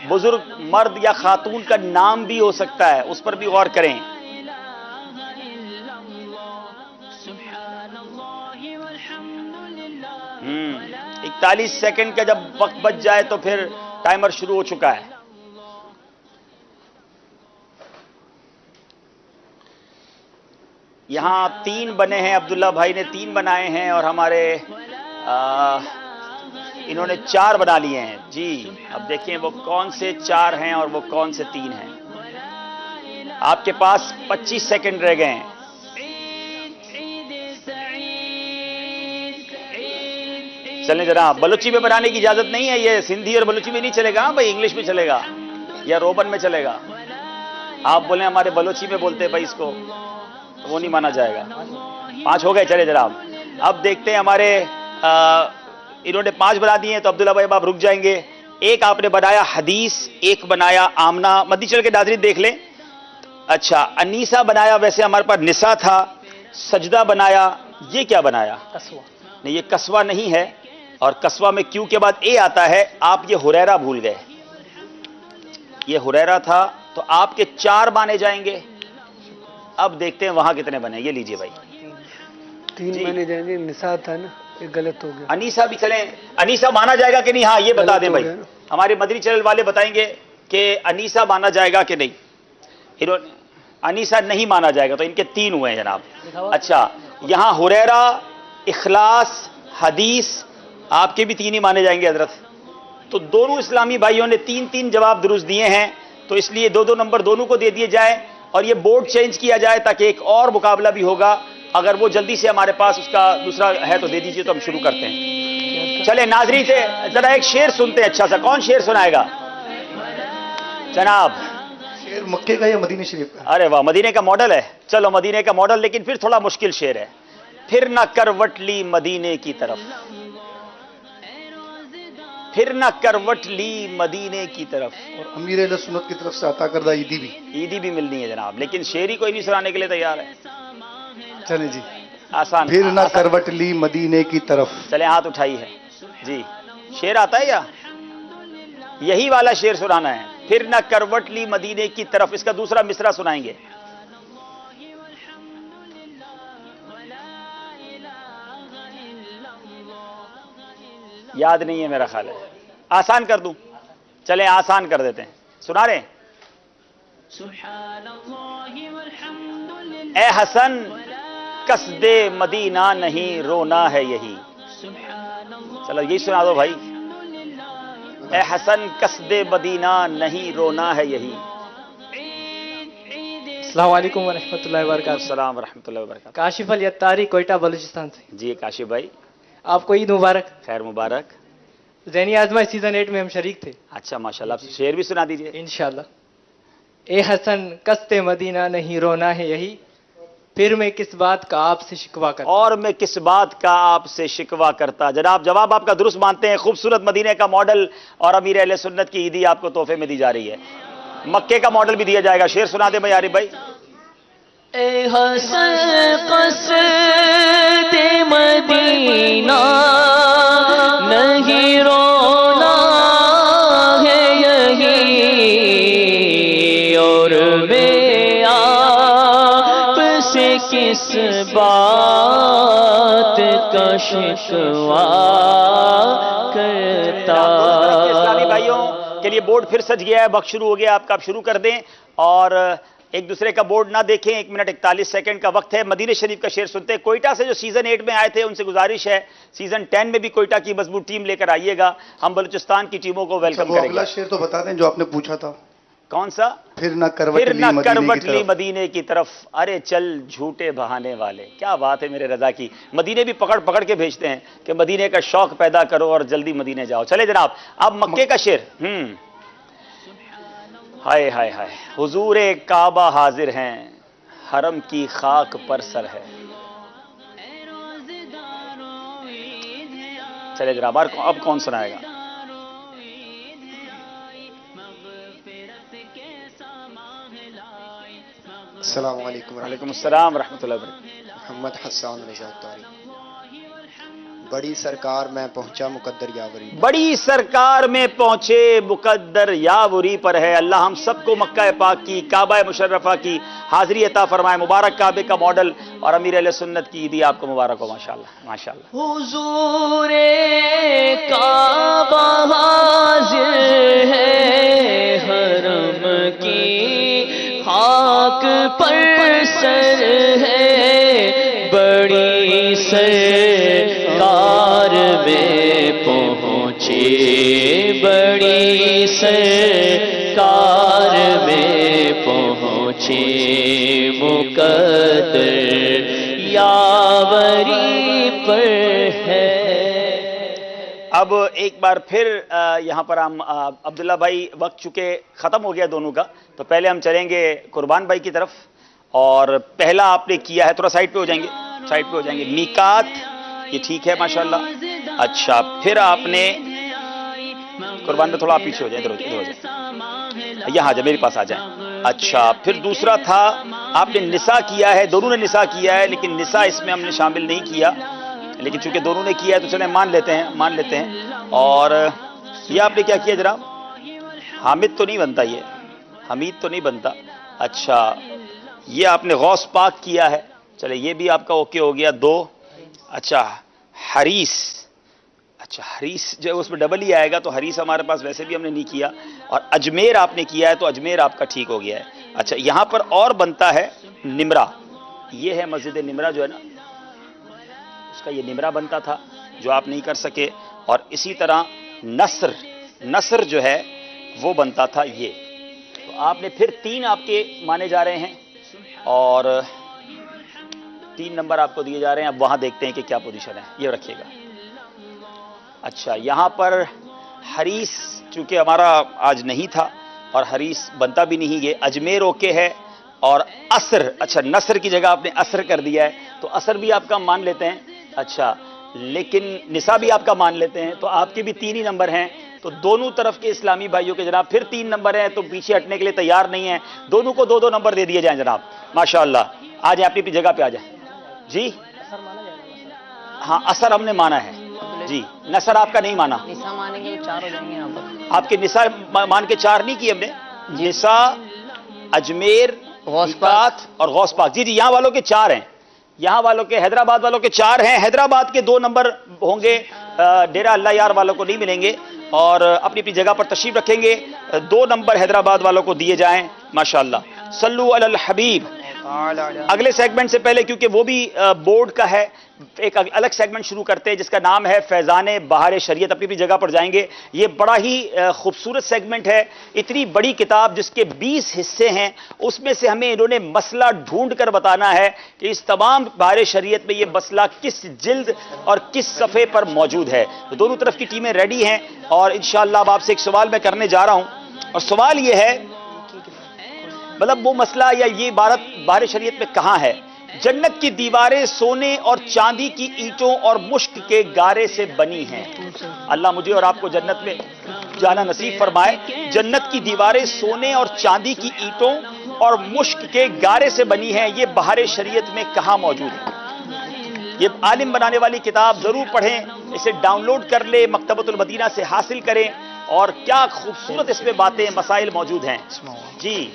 بزرگ مرد یا خاتون کا نام بھی ہو سکتا ہے، اس پر بھی غور کریں. ہم 41 سیکنڈ کا جب وقت بچ جائے تو پھر ٹائمر شروع ہو چکا ہے. یہاں 3 بنے ہیں، عبداللہ بھائی نے 3 بنائے ہیں اور ہمارے انہوں نے 4 بنا لیے ہیں. جی اب دیکھیں وہ کون سے 4 ہیں اور وہ کون سے 3 ہیں. آپ کے پاس 25 سیکنڈ رہ گئے ہیں. چلیں جناب، بلوچی میں بنانے کی اجازت نہیں ہے، یہ سندھی اور بلوچی میں نہیں چلے گا بھائی، انگلش میں چلے گا یا روبن میں چلے گا. آپ بولیں ہمارے بلوچی میں بولتے ہیں بھائی اس کو، تو وہ نہیں مانا جائے گا. 5 ہو گئے. چلے جناب اب دیکھتے ہیں ہمارے انہوں نے 5 بنا دیے ہیں تو عبداللہ بھائی آپ رک جائیں گے. ایک آپ نے بنایا حدیث، ایک بنایا آمنہ. مدی چل کے ناظرین دیکھ لیں. اچھا انیسہ بنایا، ویسے ہمارے پاس نساء تھا. سجدہ بنایا، یہ کیا بنایا؟ نہیں یہ قصوہ نہیں ہے، اور قصوہ میں کیوں کے بعد اے آتا ہے. آپ یہ ہریرہ بھول گئے، یہ ہریرہ تھا تو آپ کے 4 مانے جائیں گے. اب دیکھتے ہیں وہاں کتنے بنے. یہ لیجئے بھائی
3 مانے جائیں گے. نساء تھا نا، یہ غلط ہو گیا.
انیسہ بھی چلیں، انیسہ مانا جائے گا کہ نہیں؟ ہاں یہ بتا دیں بھائی، ہمارے مدنی چینل والے بتائیں گے کہ انیسہ مانا جائے گا کہ نہیں. انیسہ نہیں مانا جائے گا تو ان کے 3 ہوئے ہیں جناب. اچھا یہاں ہریرہ، اخلاص، حدیث آپ کے بھی 3 ہی مانے جائیں گے حضرت. تو دونوں اسلامی بھائیوں نے 3 جواب درست دیے ہیں، تو اس لیے 2 نمبر دونوں کو دے دیے جائے اور یہ بورڈ چینج کیا جائے تاکہ ایک اور مقابلہ بھی ہوگا. اگر وہ جلدی سے ہمارے پاس اس کا دوسرا ہے تو دے دیجئے تو ہم شروع کرتے ہیں. چلے ناظرین سے ذرا ایک شعر سنتے ہیں اچھا سا. کون شعر سنائے گا جناب؟
شعر مکے کا یا مدینہ شریف کا؟
ارے واہ، مدینے کا ماڈل ہے. چلو مدینے کا ماڈل، لیکن پھر تھوڑا مشکل شعر ہے. پھر نہ کروٹ لی مدینے کی طرف، پھر نہ کروٹ لی مدینے کی طرف.
اور امیر اہل سنت کی طرف سے عطا کردہ عیدی بھی
ملنی ہے جناب، لیکن شعر ہی کوئی نہیں سنانے کے لیے تیار ہے.
چلیں جی،
آسان.
پھر نہ کروٹ لی مدینے کی طرف.
چلے ہاتھ اٹھائی ہے جی. شعر آتا ہے یا یہی والا شعر سنانا ہے؟ پھر نہ کروٹ لی مدینے کی طرف. اس کا دوسرا مصرع سنائیں گے. یاد نہیں ہے میرا خیال ہے. آسان کر دوں؟ چلیں آسان کر دیتے ہیں. سنا رہے ہیں؟ اے حسن قصد مدینہ نہیں رونا ہے یہی. چلو یہی سنا دو بھائی. اے حسن قصد مدینہ نہیں رونا ہے یہی.
السلام علیکم ورحمۃ اللہ وبرکاتہ.
السلام ورحمۃ اللہ وبرکاتہ.
کاشف الیتاری، کوئٹہ بلوچستان سے.
جی کاشف بھائی
آپ کو عید مبارک.
خیر مبارک.
ذہنی آزمائش سیزن 8 میں ہم شریک تھے.
اچھا ماشاءاللہ. آپ شعر بھی سنا دیجئے
انشاءاللہ. اے حسن قصد مدینہ نہیں رونا ہے یہی، پھر میں کس بات کا آپ سے شکوا کرتا.
اور میں کس بات کا آپ سے شکوا کرتا. جناب جواب آپ کا درست مانتے ہیں. خوبصورت مدینے کا ماڈل اور امیر اہل سنت کی عیدی آپ کو تحفے میں دی جا رہی ہے. مکے کا ماڈل بھی دیا جائے گا. شعر سنا دیں بھائی عارف بھائی.
اے حسن قصد مدینہ نہیں رونا ہے یہی، اور میں آپ سے کس بات کا شکوا کرتا.
اسلامی بھائیوں کے لیے بورڈ پھر سج گیا ہے. وقت شروع ہو گیا آپ کا. آپ شروع کر دیں اور ایک دوسرے کا بورڈ نہ دیکھیں. 1 منٹ 41 سیکنڈ کا وقت ہے. مدینہ شریف کا شعر سنتے ہیں. کوئٹہ سے جو سیزن 8 میں آئے تھے ان سے گزارش ہے سیزن 10 میں بھی کوئٹہ کی مضبوط ٹیم لے کر آئیے گا. ہم بلوچستان کی ٹیموں کو ویلکم کریں گے.
اگلا شعر تو بتا دیں جو آپ نے پوچھا تھا.
کون سا؟
پھر نہ کروٹ
پھر
لی
نہ
مدینے
کروٹ
کی
لی
طرف.
مدینے کی طرف، ارے چل جھوٹے بہانے والے. کیا بات ہے میرے رضا کی، مدینے بھی پکڑ پکڑ کے بھیجتے ہیں کہ مدینے کا شوق پیدا کرو اور جلدی مدینے جاؤ. چلے جناب اب مکے کا شعر. ہائے ہائے ہائے، حضور کعبہ حاضر ہیں، حرم کی خاک پر سر ہے. چلے جناب اب کون سنائے گا؟
السلام علیکم.
وعلیکم السلام ورحمۃ اللہ وبرکاتہ.
محمد حسان نژاد طاری. بڑی سرکار میں پہنچا مقدر یاوری.
بڑی سرکار میں پہنچے مقدر یاوری پر ہے. اللہ ہم سب کو مکہ پاک کی کعبہ مشرفہ کی حاضری عطا فرمائے. مبارک کعبے کا ماڈل اور امیر اہل سنت کی عیدی آپ کو مبارک ہو. ماشاءاللہ ماشاءاللہ.
حضور کعبہ حاضر ہے، حرم کی خاک پر سر ہے، بڑی سرکار میں پہنچے، بڑی سرکار میں پہنچے مقدر یاوری پر ہے.
اب ایک بار پھر یہاں پر ہم عبداللہ بھائی وقت چکے ختم ہو گیا دونوں کا، تو پہلے ہم چلیں گے قربان بھائی کی طرف. اور پہلا آپ نے کیا ہے، تھوڑا سائڈ پہ ہو جائیں گے، سائڈ پہ ہو جائیں گے. میقات یہ ٹھیک ہے ماشاءاللہ. اچھا پھر آپ نے قربان میں تھوڑا آپ پیچھے ہو جائیں، ادھر ہو جائیں، یہاں جائیں میرے پاس آ جائیں. اچھا پھر دوسرا تھا آپ نے نساء کیا ہے، دونوں نے نساء کیا ہے، لیکن نساء اس میں ہم نے شامل نہیں کیا، لیکن چونکہ دونوں نے کیا ہے تو چلیں مان لیتے ہیں. اور یہ آپ نے کیا کیا جناب؟ حامد تو نہیں بنتا، یہ حمید تو نہیں بنتا. اچھا یہ آپ نے غوث پاک کیا ہے، چلے یہ بھی آپ کا اوکے ہو گیا 2. اچھا حریث، اچھا حریث جو ہے اس میں ڈبل ہی آئے گا، تو حریث ہمارے پاس ویسے بھی ہم نے نہیں کیا. اور اجمیر آپ نے کیا ہے، تو اجمیر آپ کا ٹھیک ہو گیا ہے. اچھا یہاں پر اور بنتا ہے نمرہ، یہ ہے مسجد نمرہ جو ہے نا، اس کا یہ نمرہ بنتا تھا جو آپ نہیں کر سکے. اور اسی طرح نصر جو ہے وہ بنتا تھا یہ. تو آپ نے پھر 3 آپ کے مانے جا رہے ہیں اور 3 نمبر آپ کو دیے جا رہے ہیں. اب وہاں دیکھتے ہیں کہ کیا پوزیشن ہے، یہ رکھیے گا. اچھا یہاں پر حریث چونکہ ہمارا آج نہیں تھا اور حریث بنتا بھی نہیں، یہ اجمیر اوکے ہے. اور اثر، اچھا نصر کی جگہ آپ نے اثر کر دیا ہے، تو اثر بھی آپ کا مان لیتے ہیں. اچھا لیکن نساء بھی آپ کا مان لیتے ہیں، تو آپ کے بھی 3 ہی نمبر ہیں. تو دونوں طرف کے اسلامی بھائیوں کے جناب پھر 3 نمبر ہیں، تو پیچھے ہٹنے کے لیے تیار نہیں ہیں. دونوں کو 2 نمبر دے دیے جائیں جناب. ماشاءاللہ آ جائیں اپنی جگہ پہ آ جائیں. جی ہاں اثر ہم نے مانا ہے جی، نصر آپ کا نہیں مانا.
نساء مانیں گے تو 4 ہو جائیں گے یہاں پر.
آپ کے نساء مان کے 4 نہیں کیے ہم نے، نساء، اجمیر، میقات اور غوث پاک. جی یہاں والوں کے 4 ہیں، یہاں والوں کے حیدرآباد والوں کے 4 ہیں. حیدرآباد کے 2 نمبر ہوں گے، ڈیرہ اللہ یار والوں کو نہیں ملیں گے، اور اپنی اپنی جگہ پر تشریف رکھیں گے. 2 نمبر حیدرآباد والوں کو دیے جائیں. ماشاءاللہ صلو علی الحبیب. اگلے سیگمنٹ سے پہلے کیونکہ وہ بھی بورڈ کا ہے، ایک الگ سیگمنٹ شروع کرتے ہیں جس کا نام ہے فیضان بہار شریعت. اپنی جگہ پر جائیں گے. یہ بڑا ہی خوبصورت سیگمنٹ ہے. اتنی بڑی کتاب جس کے 20 حصے ہیں، اس میں سے ہمیں انہوں نے مسئلہ ڈھونڈ کر بتانا ہے کہ اس تمام بہار شریعت میں یہ مسئلہ کس جلد اور کس صفحے پر موجود ہے. تو دونوں طرف کی ٹیمیں ریڈی ہیں، اور انشاءاللہ اب آپ سے ایک سوال میں کرنے جا رہا ہوں. اور سوال یہ ہے، مطلب وہ مسئلہ یا یہ عبارت بہار شریعت میں کہاں ہے؟ جنت کی دیواریں سونے اور چاندی کی اینٹوں اور مشک کے گارے سے بنی ہیں. اللہ مجھے اور آپ کو جنت میں جانا نصیب فرمائے. جنت کی دیواریں سونے اور چاندی کی اینٹوں اور مشک کے گارے سے بنی ہیں، یہ بہار شریعت میں کہاں موجود ہے؟ یہ عالم بنانے والی کتاب ضرور پڑھیں، اسے ڈاؤن لوڈ کر لیں، مکتبۃ المدینہ سے حاصل کریں، اور کیا خوبصورت اس میں باتیں مسائل موجود ہیں. جی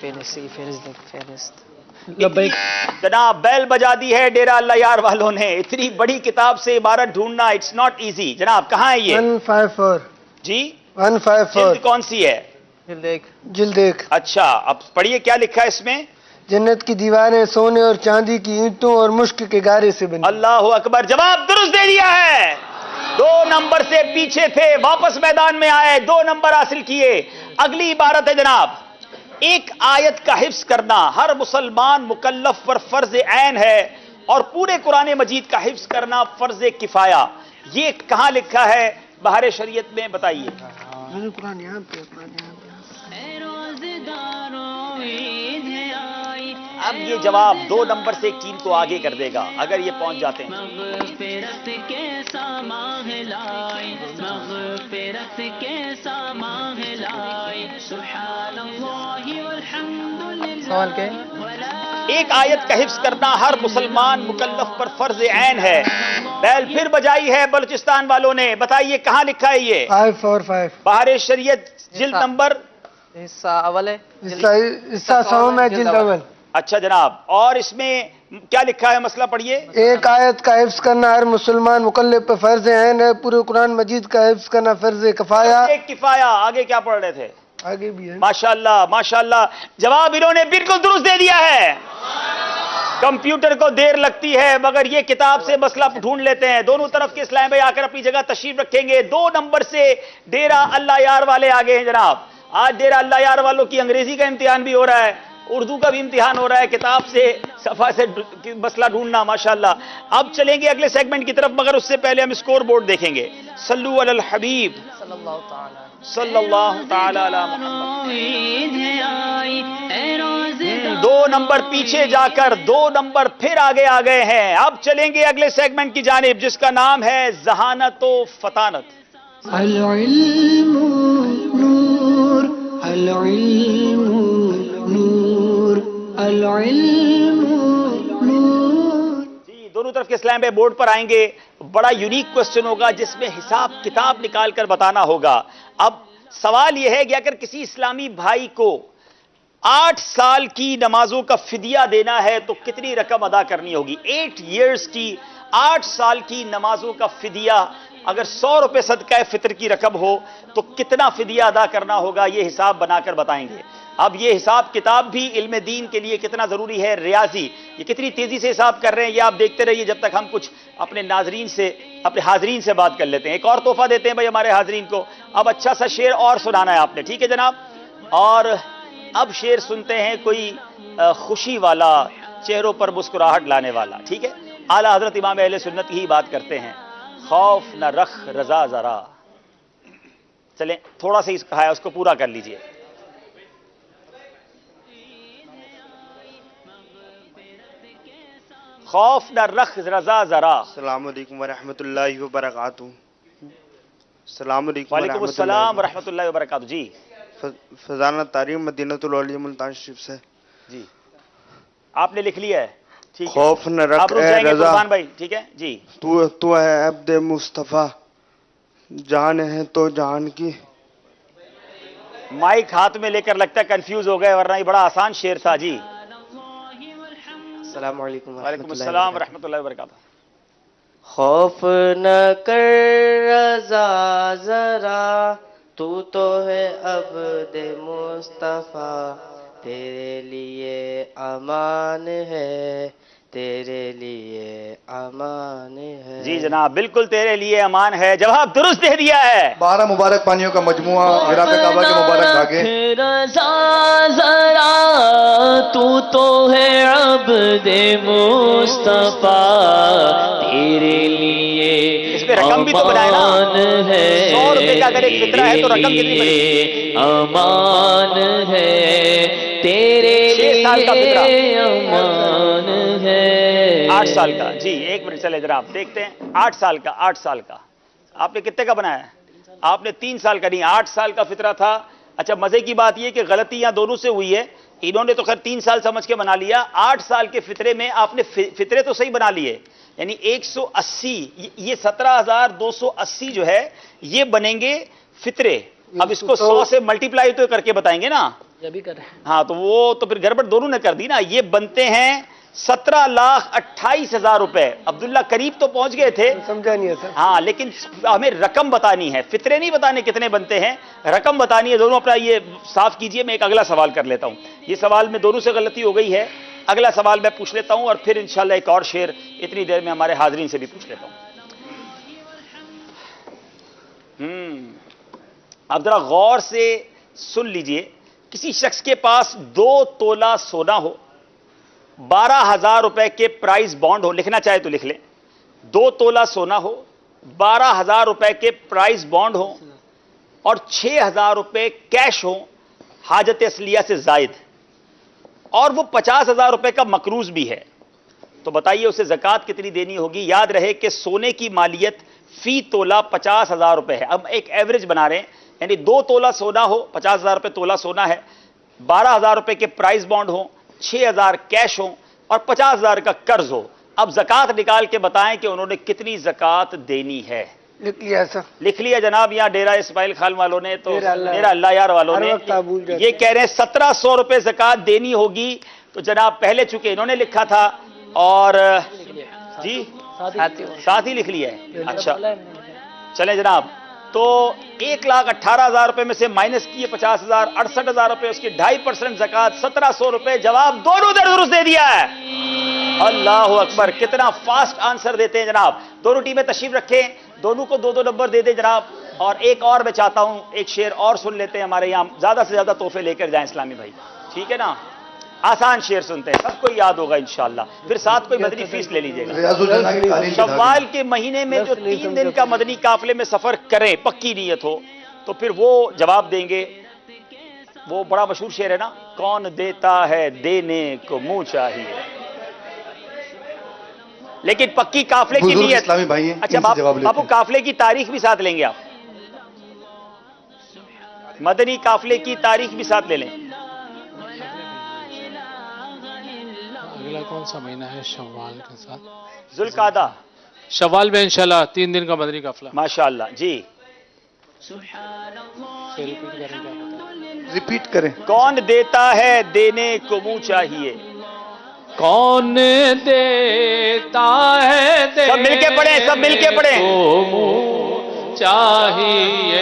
جناب بیل بجا دی ہے ڈیرہ اللہ یار والوں نے. اتنی بڑی کتاب سے عبارت ڈھونڈنا اٹس ناٹ ایزی. جناب کہاں ہے یہ؟
154.
جی
154.
جلد کون سی ہے؟
جلد 1.
اچھا اب پڑھیے کیا لکھا ہے اس میں.
جنت کی دیواریں سونے اور چاندی کی اینٹوں اور مشک کے گارے سے بنی.
اللہ اکبر. جواب درست دے دیا ہے. 2 نمبر سے پیچھے تھے، واپس میدان میں آئے، 2 نمبر حاصل کیے. اگلی عبارت ہے جناب ایک آیت کا حفظ کرنا ہر مسلمان مکلف پر فرض عین ہے اور پورے قرآن مجید کا حفظ کرنا فرض کفایہ. یہ کہاں لکھا ہے بہار شریعت میں؟ بتائیے.
قرآن یہاں پہ.
اب یہ جواب 2 نمبر سے ایک ٹیم کو آگے کر دے گا اگر یہ پہنچ جاتے ہیں.
مغفرت کے سامان لائے، مغفرت کے سامان لائے، سبحان اللہ والحمد للہ.
سوال کے
ایک آیت کا حفظ کرنا ہر مسلمان مکلف پر فرض عین ہے. بیل پھر بجائی ہے بلوچستان والوں نے. بتائیے کہاں لکھا ہے یہ؟
545
بہار شریعت جلد نمبر
حصہ اول ہے،
حصہ 100 میں جلد اول.
اچھا جناب، اور اس میں کیا لکھا ہے مسئلہ پڑھیے.
ایک آیت کا حفظ کرنا ہر مسلمان مکلف پر فرض عین ہے. پورے قرآن مجید کا حفظ کرنا فرض کفایہ.
ایک کفایہ. آگے کیا پڑھ رہے تھے؟
آگے بھی ہے.
ماشاءاللہ ماشاءاللہ، جواب انہوں نے بالکل درست دے دیا ہے. کمپیوٹر کو دیر لگتی ہے مگر یہ کتاب سے مسئلہ ڈھونڈ لیتے ہیں. دونوں طرف کے اسلام بھائی آ کر اپنی جگہ تشریف رکھیں گے. 2 نمبر سے ڈیرا اللہ یار والے آگے ہیں جناب. آج ڈیرا اللہ یار والوں کی انگریزی کا امتحان بھی ہو رہا ہے، اردو کا بھی امتحان ہو رہا ہے. کتاب سے صفحہ سے مسئلہ ڈھونڈنا ماشاءاللہ. اب چلیں گے اگلے سیگمنٹ کی طرف مگر اس سے پہلے ہم اسکور بورڈ دیکھیں گے. صلو علی الحبیب صلی اللہ تعالی علی محمد. 2 نمبر پیچھے جا کر 2 نمبر پھر آگے آ گئے ہیں. اب چلیں گے اگلے سیگمنٹ کی جانب جس کا نام ہے ذہانت و فطانت.
العلم نور، العلم نور، العلم نور.
جی دونوں طرف کے اسلام بھائی بورڈ پر آئیں گے. بڑا یونیک کوسچن ہوگا جس میں حساب کتاب نکال کر بتانا ہوگا. اب سوال یہ ہے کہ اگر کسی اسلامی بھائی کو 8 سال کی نمازوں کا فدیہ دینا ہے تو کتنی رقم ادا کرنی ہوگی؟ 8 ایئرز کی 8 سال کی نمازوں کا فدیہ اگر 100 روپے صدقہ فطر کی رقم ہو تو کتنا فدیہ ادا کرنا ہوگا؟ یہ حساب بنا کر بتائیں گے. اب یہ حساب کتاب بھی علم دین کے لیے کتنا ضروری ہے، ریاضی یہ کتنی تیزی سے حساب کر رہے ہیں، یہ آپ دیکھتے رہیے جب تک ہم کچھ اپنے ناظرین سے اپنے حاضرین سے بات کر لیتے ہیں. ایک اور تحفہ دیتے ہیں بھائی ہمارے حاضرین کو. اب اچھا سا شعر اور سنانا ہے آپ نے، ٹھیک ہے جناب؟ اور اب شعر سنتے ہیں کوئی خوشی والا، چہروں پر مسکراہٹ لانے والا. ٹھیک ہے، اعلیٰ حضرت امام اہل سنت کی ہی بات کرتے ہیں. خوف نہ رکھ رضا ذرا. چلیں تھوڑا سا کہا ہے اس کو پورا کر لیجئے. خوف نہ رکھ رضا ذرا.
السلام علیکم ورحمۃ اللہ وبرکاتہ. السلام علیکم.
وعلیکم السلام ورحمۃ اللہ وبرکاتہ. جی
فضانہ تعلیم مدینہ العلیہ ملتان شریف سے.
جی آپ نے لکھ لیا ہے؟ ٹھیک ہے،
خوف نہ رکھ
آپ رک
اے
جائیں گے
رضا،
قربان بھائی. ٹھیک ہے جی.
تو ہے عبد مصطفیٰ، جان ہے تو جان کی.
مائک ہاتھ میں لے کر لگتا ہے کنفیوز ہو گئے ورنہ یہ بڑا آسان شعر تھا. جی
السلام علیکم.
وعلیکم السلام ورحمۃ اللہ وبرکاتہ.
خوف نہ کر رضا ذرا، تو ہے عبد مصطفیٰ، تیرے لیے امان ہے، تیرے لیے امان ہے.
جی جناب بالکل تیرے لیے امان ہے. جواب درست دے دیا ہے.
12 مبارک پانیوں کا مجموعہ غراق کعبہ کے مبارک دھاگے.
رضا ذرا تو ہے عبد مصطفیٰ، تیرے لیے
اس پہ رقم بھی تو بنائے نا. 100 روپے کا اگر ایک فطرہ ہے تو رقم کتنی بنے؟
امان ہے، تیرے لیے امان ہے.
8 سال کا. جی 1 منٹ چلے جناب دیکھتے ہیں. 8 سال کا. 8 سال کا آپ نے کتنے کا بنایا ہے؟ آپ نے 3 سال کا نہیں 8 سال کا فطرہ تھا. اچھا مزے کی بات یہ کہ غلطی یہاں دونوں سے ہوئی ہے. انہوں نے تو خیر 3 سال سمجھ کے بنا لیا. 8 سال کے فطرے میں آپ نے فطرے تو صحیح بنا لیے، یعنی 180 یہ 17,280 جو ہے یہ بنیں گے فطرے. اب اس کو 100 سے ملٹیپلائی تو کر کے بتائیں گے نا.
یہ بھی کر رہے ہیں.
ہاں تو وہ تو پھر گڑبڑ دونوں نے کر دی نا. یہ بنتے ہیں 17,28,000 روپے. عبداللہ قریب تو پہنچ گئے تھے،
سمجھا نہیں ہے سر.
ہاں لیکن ہمیں رقم بتانی ہے، فطرے نہیں بتانے کتنے بنتے ہیں، رقم بتانی ہے. دونوں اپنا یہ صاف کیجئے. میں ایک اگلا سوال کر لیتا ہوں. یہ سوال میں دونوں سے غلطی ہو گئی ہے. اگلا سوال میں پوچھ لیتا ہوں اور پھر انشاءاللہ ایک اور شعر اتنی دیر میں ہمارے حاضرین سے بھی پوچھ لیتا ہوں. اب ذرا غور سے سن لیجئے کسی شخص کے پاس 2 تولہ سونا ہو، 12,000 روپے کے پرائز بانڈ ہو، لکھنا چاہے تو لکھ لیں، 2 تولہ سونا ہو، 12,000 روپے کے پرائز بانڈ ہو اور 6,000 روپے کیش ہو حاجت اصلیہ سے زائد، اور وہ 50,000 روپے کا مقروض بھی ہے، تو بتائیے اسے زکوٰۃ کتنی دینی ہوگی؟ یاد رہے کہ سونے کی مالیت فی تولہ 50,000 روپے ہے. اب ایک ایوریج بنا رہے ہیں، یعنی 2 تولہ سونا ہو، 50,000 روپے تولہ سونا ہے، 12,000 روپے کے پرائز بانڈ ہو، 6,000 کیش ہو اور 50,000 کا قرض ہو. اب زکوٰۃ نکال کے بتائیں کہ انہوں نے کتنی زکوٰۃ دینی ہے.
لکھ لیا سر،
لکھ لیا جناب. یہاں ڈیرہ اسماعیل خان والوں نے تو میرا اللہ یار والوں نے یہ کہہ رہے ہیں 1,700 روپے زکوٰۃ دینی ہوگی. تو جناب پہلے چونکہ انہوں نے لکھا تھا اور جی ساتھ ہی لکھ لیا ہے. اچھا چلیں جناب، تو 1,18,000 روپے میں سے مائنس کیے 50,000، 68,000 روپے اس کی 2.5% زکوٰۃ، 1,700 روپے. جواب دونوں درست دے دیا ہے. اللہ اکبر، کتنا فاسٹ آنسر دیتے ہیں جناب. دونوں ٹیمیں تشریف رکھیں، دونوں کو 2 نمبر دے دیں جناب. اور ایک اور میں چاہتا ہوں ایک شعر اور سن لیتے ہیں، ہمارے یہاں زیادہ سے زیادہ تحفے لے کر جائیں اسلامی بھائی، ٹھیک ہے نا؟ آسان شعر سنتے ہیں، سب کو یاد ہوگا انشاءاللہ. پھر ساتھ کوئی مدنی فیس لے لیجیے گا. شوال کے مہینے میں جو 3 دن کا مدنی قافلے میں سفر کریں، پکی نیت ہو تو پھر وہ جواب دیں گے. وہ بڑا مشہور شعر ہے نا، کون دیتا ہے دینے کو منہ چاہیے، لیکن پکی قافلے کی نیت. اچھا باپو، قافلے کی تاریخ بھی ساتھ لیں گے آپ؟ مدنی قافلے کی تاریخ بھی ساتھ لے لیں.
اگلا کون سا مہینہ ہے شوال کے ساتھ؟
ذوالقعدہ.
شوال میں انشاءاللہ 3 دن کا مدنی قافلہ.
ماشاءاللہ جی.
ریپیٹ کریں.
کون دیتا ہے دینے کو منہ چاہیے،
کون دیتا ہے دینے
سب مل کے پڑھیں، سب مل کے پڑھیں.
منہ چاہیے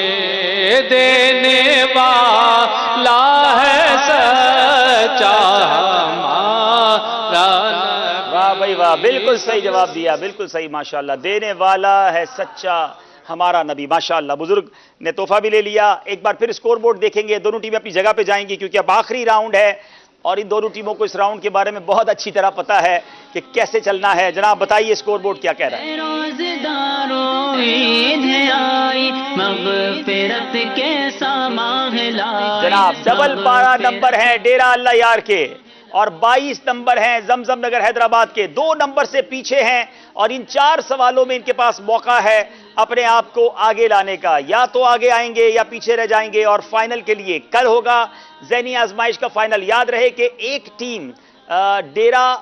دینے والا ہے سچا ہمارا.
واہ بھائی واہ، بالکل صحیح جواب دیا، بالکل صحیح ماشاءاللہ. دینے والا ہے سچا ہمارا نبی. ماشاءاللہ بزرگ نے تحفہ بھی لے لیا. ایک بار پھر اسکور بورڈ دیکھیں گے، دونوں ٹیمیں اپنی جگہ پہ جائیں گی کیونکہ اب آخری راؤنڈ ہے اور ان دونوں ٹیموں کو اس راؤنڈ کے بارے میں بہت اچھی طرح پتا ہے کہ کیسے چلنا ہے. جناب بتائیے اسکور بورڈ کیا کہہ رہا ہے؟
روزداروں عید ہے آئی، مغفرت کے سامان لائے.
جناب ڈبل 12 نمبر ہیں ڈیرہ اللہ یار کے اور 22 نمبر ہیں زمزم نگر حیدرآباد کے. 2 نمبر سے پیچھے ہیں اور ان 4 سوالوں میں ان کے پاس موقع ہے اپنے آپ کو آگے لانے کا. یا تو آگے آئیں گے یا پیچھے رہ جائیں گے. اور فائنل کے لیے کل ہوگا ذہنی آزمائش کا فائنل. یاد رہے کہ ایک ٹیم ڈیرہ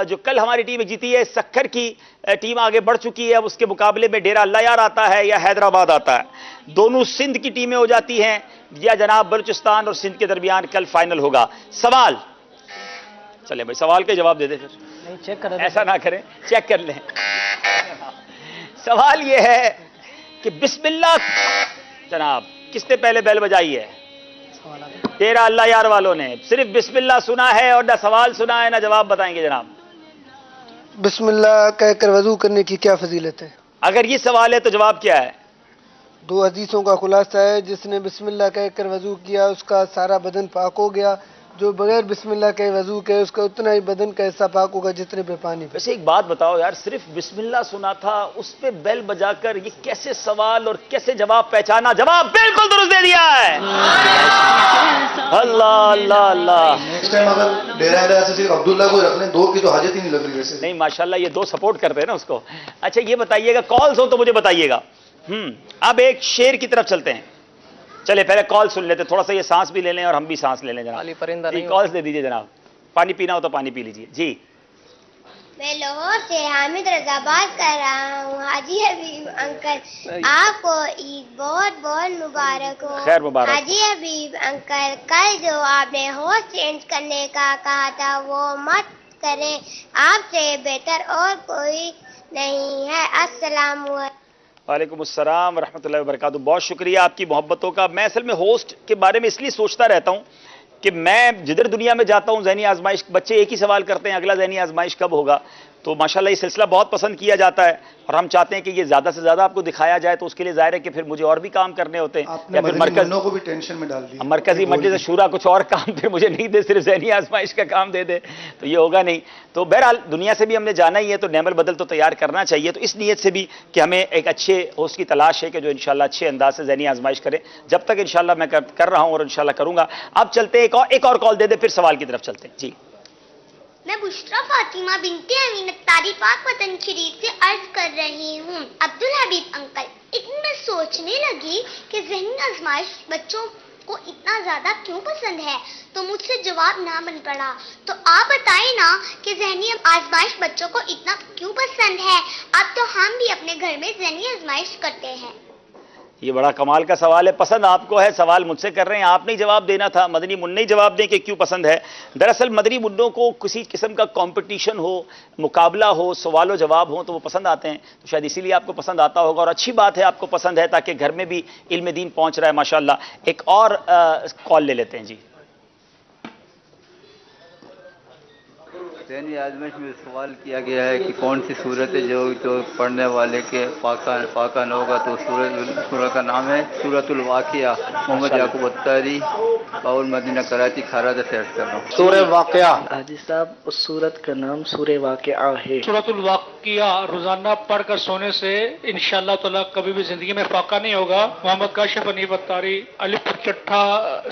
جو کل ہماری ٹیم جیتی ہے، سکھر کی ٹیم آگے بڑھ چکی ہے. اب اس کے مقابلے میں ڈیرہ اللہ یار آتا ہے یا حیدرآباد آتا ہے. دونوں سندھ کی ٹیمیں ہو جاتی ہیں یا جناب بلوچستان اور سندھ کے درمیان کل فائنل ہوگا. سوال چلے بھائی، سوال کے جواب دے دیں. پھر ایسا نہ کریں، چیک کر لیں. سوال یہ ہے کہ بسم اللہ جناب کس نے پہلے بیل بجائی ہے؟ ڈیرہ اللہ یار والوں نے. صرف بسم اللہ سنا ہے اور نہ سوال سنا ہے نہ جواب بتائیں گے جناب.
بسم اللہ کہہ کر وضو کرنے کی کیا فضیلت ہے؟
اگر یہ سوال ہے تو جواب کیا ہے؟
2 حدیثوں کا خلاصہ ہے، جس نے بسم اللہ کہہ کر وضو کیا اس کا سارا بدن پاک ہو گیا، جو بغیر بسم اللہ کے وضو کے اس کا اتنا ہی بدن کا حصہ پاک ہوگا جتنے پہ پانی.
ویسے ایک بات بتاؤ یار، صرف بسم اللہ سنا تھا، اس پہ بیل بجا کر یہ کیسے سوال اور کیسے جواب پہچانا؟ جواب بالکل درست دے دیا ہے. اللہ اللہ اللہ.
نیکسٹ ٹائم اگر ڈیرہ سے صرف عبداللہ کو رکھ لیں، 2 کی تو حاجت ہی نہیں لگ رہی ویسے.
نہیں ماشاءاللہ یہ 2 سپورٹ کرتے ہیں نا اس کو. اچھا یہ بتائیے گا، کالز ہو تو مجھے بتائیے گا. اب ایک شعر کی طرف چلتے ہیں. چلے پہلے کال سن لیتے، تھوڑا سا یہ سانس بھی لے لیں اور ہم بھی سانس لے لیں جناب. کالز دے دیجئے جناب. پانی پینا ہو تو پانی پی لیجئے. جی
میں لاہور سے حامد رضا بات کر رہا ہوں. حاجی حبیب انکل آپ کو عید بہت بہت مبارک ہو.
خیر مبارک.
حاجی حبیب انکل کل جو آپ نے ہوسٹ چینج کرنے کا کہا تھا وہ مت کریں، آپ سے بہتر اور کوئی نہیں ہے. السلام علیکم.
وعلیکم السلام ورحمۃ اللہ وبرکاتہ. بہت شکریہ آپ کی محبتوں کا. میں اصل میں ہوسٹ کے بارے میں اس لیے سوچتا رہتا ہوں کہ میں جدھر دنیا میں جاتا ہوں ذہنی آزمائش، بچے ایک ہی سوال کرتے ہیں اگلا ذہنی آزمائش کب ہوگا. تو ماشاءاللہ یہ سلسلہ بہت پسند کیا جاتا ہے اور ہم چاہتے ہیں کہ یہ زیادہ سے زیادہ آپ کو دکھایا جائے، تو اس کے لیے ظاہر ہے کہ پھر مجھے اور بھی کام کرنے ہوتے ہیں،
آپ نے
یا پھر
مدنی منوں کو بھی ٹینشن میں ڈال دیا.
مرکزی مجلس شورا کچھ اور کام پھر مجھے نہیں دے، صرف ذہنی آزمائش کا کام دے دے تو یہ ہوگا نہیں. تو بہرحال دنیا سے بھی ہم نے جانا ہی ہے تو نعم البدل تو تیار کرنا چاہیے، تو اس نیت سے بھی کہ ہمیں ایک اچھے ہوسٹ کی تلاش ہے کہ جو انشاءاللہ اچھے انداز سے ذہنی آزمائش کرے. جب تک انشاءاللہ میں کر رہا ہوں اور انشاءاللہ کروں گا. اب چلتے ہیں ایک اور کال دے دے، پھر سوال کی طرف چلتے ہیں. جی
میں بشرا فاطمہ بنت امین اختاری پاک وطن شریف سے عرض کر رہی ہوں. عبدالحبیب انکل، ایک دن میں سوچنے لگی کہ ذہنی آزمائش بچوں کو اتنا زیادہ کیوں پسند ہے، تو مجھ سے جواب نہ بن پڑا. تو آپ بتائیں نا کہ ذہنی آزمائش بچوں کو اتنا کیوں پسند ہے. اب تو ہم بھی اپنے گھر میں ذہنی آزمائش کرتے ہیں.
یہ بڑا کمال کا سوال ہے. پسند آپ کو ہے، سوال مجھ سے کر رہے ہیں، آپ نے جواب دینا تھا. مدنی منع جواب دیں کہ کیوں پسند ہے. دراصل مدنی منوں کو کسی قسم کا کمپٹیشن ہو، مقابلہ ہو، سوال و جواب ہو تو وہ پسند آتے ہیں. تو شاید اسی لیے آپ کو پسند آتا ہوگا، اور اچھی بات ہے آپ کو پسند ہے، تاکہ گھر میں بھی علم دین پہنچ رہا ہے ماشاءاللہ. ایک اور کال لے لیتے ہیں. جی
ذہنی آزمائش میں سوال کیا گیا ہے کہ کون سی صورت ہے جو پڑھنے والے کے پاکان ہوگا، تو سورت کا نام ہے سورۃ الواقعہ. محمد یعقوب اتاری، باول مدینہ کراچی کھارا سے عرض کر رہا ہوں.
سورہ واقعہ. حاجی صاحب اس سورت کا نام سورہ واقعہ ہے.
سورۃ الواقعہ روزانہ پڑھ کر سونے سے انشاءاللہ تعالی کبھی بھی زندگی میں فاقہ نہیں ہوگا. محمد کاشف انیف اتاری، الف چٹھا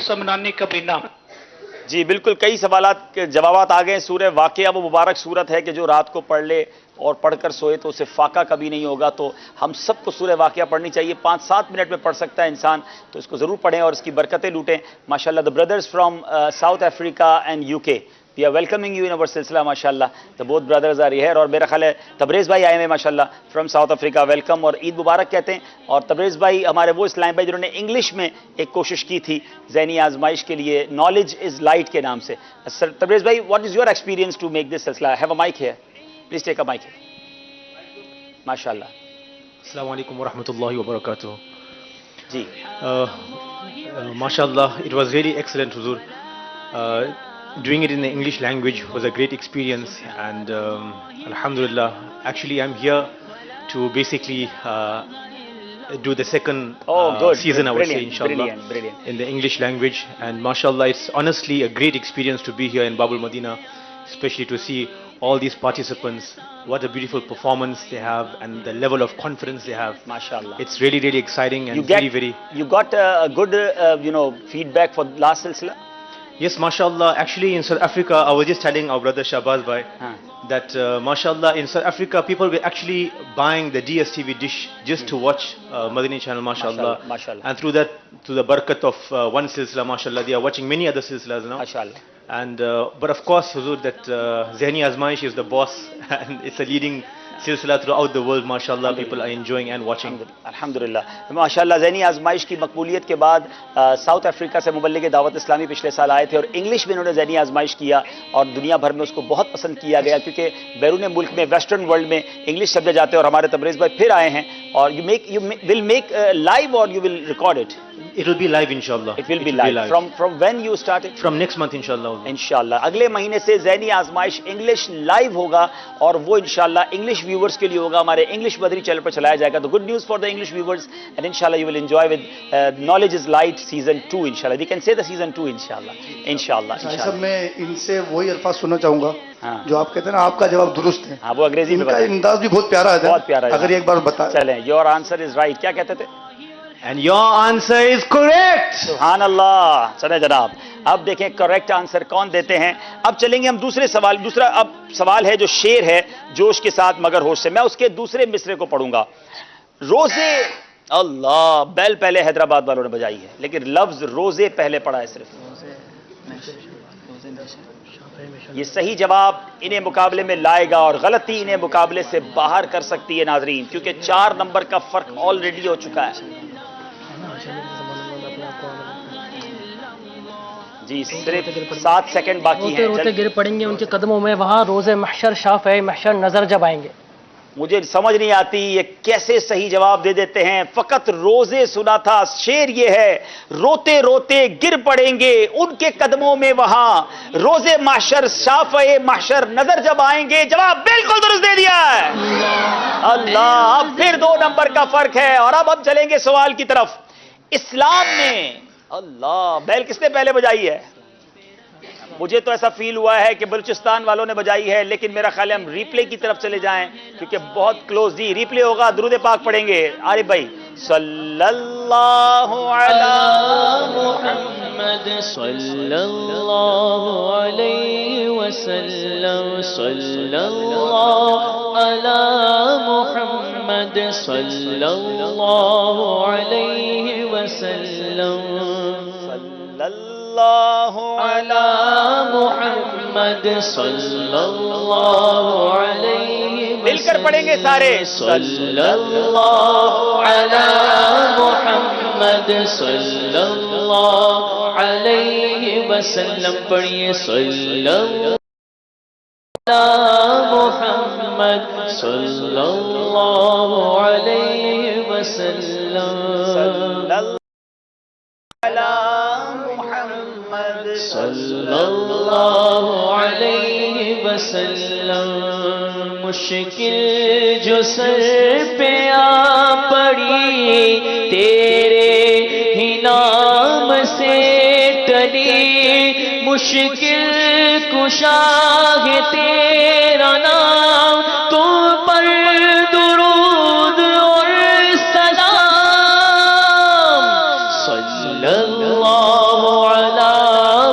سمنانی کبینہ.
جی بالکل، کئی سوالات کے جوابات آ گئے. سورہ واقعہ وہ مبارک صورت ہے کہ جو رات کو پڑھ لے اور پڑھ کر سوئے تو اسے فاقہ کبھی نہیں ہوگا. تو ہم سب کو سورہ واقعہ پڑھنی چاہیے. 5-7 منٹ میں پڑھ سکتا ہے انسان، تو اس کو ضرور پڑھیں اور اس کی برکتیں لوٹیں. ماشاءاللہ the brothers from South Africa and UK, we are welcoming you in our سلسلہ. ماشاءاللہ the both brothers are here. اور میرا خیال ہے تبریز بھائی آئے ہیں ماشاءاللہ فرام ساؤتھ افریقہ. ویلکم اور عید مبارک کہتے ہیں. اور تبریز بھائی ہمارے وہ اسلام بھائی جنہوں نے انگلش میں ایک کوشش کی تھی ذہنی آزمائش کے لیے، نالج از لائٹ کے نام سے. سر تبریز بھائی، what is your experience to make this سلسلہ؟ Have a mic here, please take a mic here. ماشاءاللہ.
السلام علیکم ورحمۃ اللہ وبرکاتہ.
جی
ماشاءاللہ, it was really excellent, Huzur. Doing it in the English language was a great experience, and alhamdulillah, actually I'm here to basically do the second season, I would say, inshallah, in the English language. And mashallah, it's honestly a great experience to be here in Babul Madina, especially to see all these participants. What a beautiful performance they have, and the level of confidence they have.
Mashallah.
It's really, really exciting, and very
You got a good, feedback for last silsila?
Yes, mashallah. Actually, in South Africa, I was just telling our brother Shahbaz bhai that, mashallah, in South Africa, people were actually buying the DSTV dish just to watch Madani channel, mashallah.
Mashallah.
And through that, through the barakat of one silsila, mashallah, they are watching many other silsilas now.
Mashallah.
And but of course, Huzur, that Zehni Azmaish is the boss, and it's a leading silsila throughout the world. Mashallah, people are enjoying and watching.
الحمدللہ ماشاءاللہ. ذہنی آزمائش کی مقبولیت کے بعد ساؤتھ افریقہ سے مبلغ دعوت اسلامی پچھلے سال آئے تھے اور انگلش میں انہوں نے ذہنی آزمائش کیا اور دنیا بھر میں اس کو بہت پسند کیا گیا, کیونکہ بیرون ملک میں ویسٹرن ورلڈ میں انگلش سمجھے جاتے ہیں. اور ہمارے تبریز بھائی پھر آئے ہیں اور you will make live or you will record it?
It will be live, inshallah.
It will be live. From when you started?
From next month, inshallah.
انشاءاللہ اگلے مہینے سے ذہنی آزمائش انگلش لائیو ہوگا اور وہ انشاءاللہ انگلش ویورز کے لیے ہوگا, ہمارے انگلش مدری چینل پر چلایا جائے گا. تو good news for the English viewers, and انشاءاللہ you will enjoy with knowledge is light season 2 انشاءاللہ. We can say the season 2 انشاءاللہ.
صاحب میں ان سے وہی الفاظ سننا چاہوں گا جو آپ کہتے ہیں نا, آپ کا جواب درست ہے.
ہاں وہ انگریزی میں
بتائیں, انداز بھی بہت پیارا ہے,
بہت پیارا ہے.
اگر ایک بار بتا
چلیں, یور آنسر از رائٹ. کیا کہتے تھے؟
And your answer is correct.
سبحان اللہ. چلیں جناب, اب دیکھیں کریکٹ آنسر کون دیتے ہیں. اب چلیں گے ہم دوسرے سوال. دوسرا اب سوال ہے جو شعر ہے جوش کے ساتھ مگر ہوش سے. میں اس کے دوسرے مصرے کو پڑھوں گا. روزے, اللہ, بیل پہلے حیدرآباد والوں نے بجائی ہے لیکن لفظ روزے پہلے پڑھا ہے صرف. یہ صحیح جواب انہیں مقابلے میں لائے گا اور غلطی انہیں مقابلے سے باہر کر سکتی ہے ناظرین, کیونکہ 4 نمبر کا فرق آلریڈی ہو چکا ہے. جی صرف 7 سیکنڈ باقی ہیں.
روتے گر پڑیں گے ان کے قدموں میں, وہاں روز محشر شافع محشر نظر جب آئیں گے.
مجھے سمجھ نہیں آتی یہ کیسے صحیح جواب دے دیتے ہیں. فقط روزے سنا تھا. شعر یہ ہے روتے روتے گر پڑیں گے ان کے قدموں میں وہاں روزے محشر شافع محشر نظر جب آئیں گے. جواب بالکل درست دے دیا ہے. اللہ, اب پھر 2 نمبر کا فرق ہے. اور اب ہم چلیں گے سوال کی طرف. اسلام میں اللہ بیل کس نے پہلے بجائی ہے؟ مجھے تو ایسا فیل ہوا ہے کہ بلوچستان والوں نے بجائی ہے, لیکن میرا خیال ہے ہم ریپلے کی طرف چلے جائیں کیونکہ بہت کلوز. جی ریپلے ہوگا, درود پاک پڑھیں گے. عارف بھائی صلی اللہ علی
محمد صلی اللہ علیہ وسلم صلی اللہ علی محمد صلی اللہ علیہ وسلم صلی اللہ علی محمد صلی اللہ علیہ وسلم.
مل کر پڑھیں گے سارے.
صلی اللہ علی محمد صلی اللہ علیہ وسلم. پڑھیے صلی اللہ علی محمد صلی اللہ علیہ وسلم. صلی اللہ علیہ وسلم. مشکل جو سر پہ آ پڑی تیرے ہی نام سے ٹلی. مشکل کشا ہے تیرا نام, تم پر درود اور سلام. صلی اللہ علی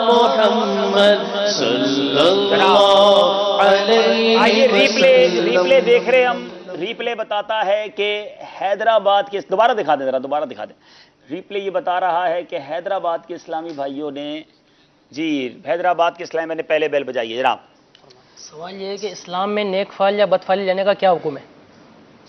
محمد صلی اللہ علیہ.
آئیے ریپلے دیکھ رہے ہم. ریپلے بتاتا ہے کہ حیدرآباد کے, دوبارہ دکھا دیں ذرا, دوبارہ دکھا دیں. ریپلے یہ بتا رہا ہے کہ حیدرآباد کے اسلامی بھائیوں نے, جی حیدرآباد کے اسلام میں نے پہلے بیل بجائی ہے. جناب
سوال یہ ہے کہ اسلام میں نیک فعل یا بد فعلی لینے کا کیا حکم ہے؟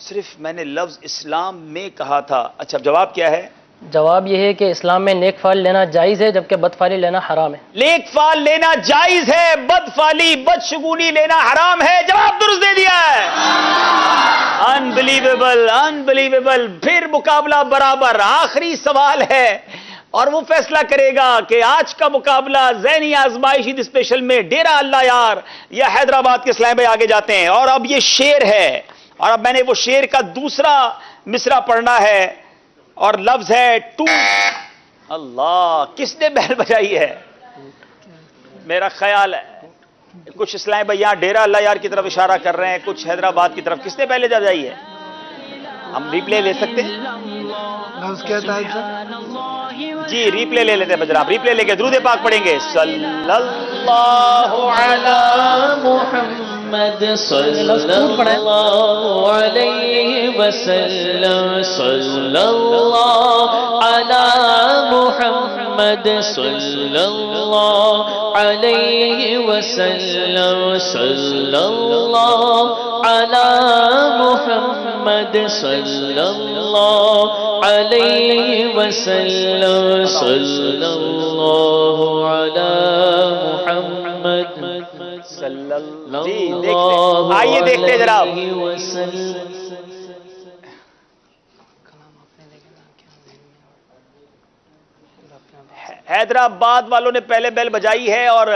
صرف میں نے لفظ اسلام میں کہا تھا. اچھا جواب کیا ہے؟
جواب یہ ہے کہ اسلام میں نیک فعل لینا جائز ہے جبکہ بد فعلی لینا حرام ہے.
نیک فعل لینا جائز ہے, بد فعلی بدشگونی لینا حرام ہے. جواب درست دے دیا ہے. Unbelievable unbelievable. پھر مقابلہ برابر. آخری سوال ہے اور وہ فیصلہ کرے گا کہ آج کا مقابلہ ذہنی آزمائش عید اسپیشل میں ڈیرہ اللہ یار یا حیدرآباد کے اسلام بھائی آگے جاتے ہیں. اور اب یہ شعر ہے اور اب میں نے وہ شعر کا دوسرا مصرع پڑھنا ہے اور لفظ ہے ٹوٹ. اللہ, کس نے بیل بجائی ہے؟ میرا خیال ہے کچھ اسلام بھائی یہاں ڈیرہ اللہ یار کی طرف اشارہ کر رہے ہیں, کچھ حیدرآباد کی طرف. کس نے پہلے بجائی ہے؟ ہم ریپلے لے سکتے ہیں؟
لفظ کیا تھا سر؟
جی ریپلے لے لیتے ہیں جناب. ریپلے لے کے درود پاک پڑھیں گے. صلی اللہ علی
محمد صلی اللہ علیہ وسلم. صلی اللہ علی محمد صلی اللہ علیہ وسلم. صلی اللہ علی محمد صلی اللہ علیہ وسلم. صلی اللہ علی محمد
صلی اللہ. جی دیکھتے, آئیے دیکھتے ہیں جناب. حیدرآباد والوں نے پہلے بیل بجائی ہے اور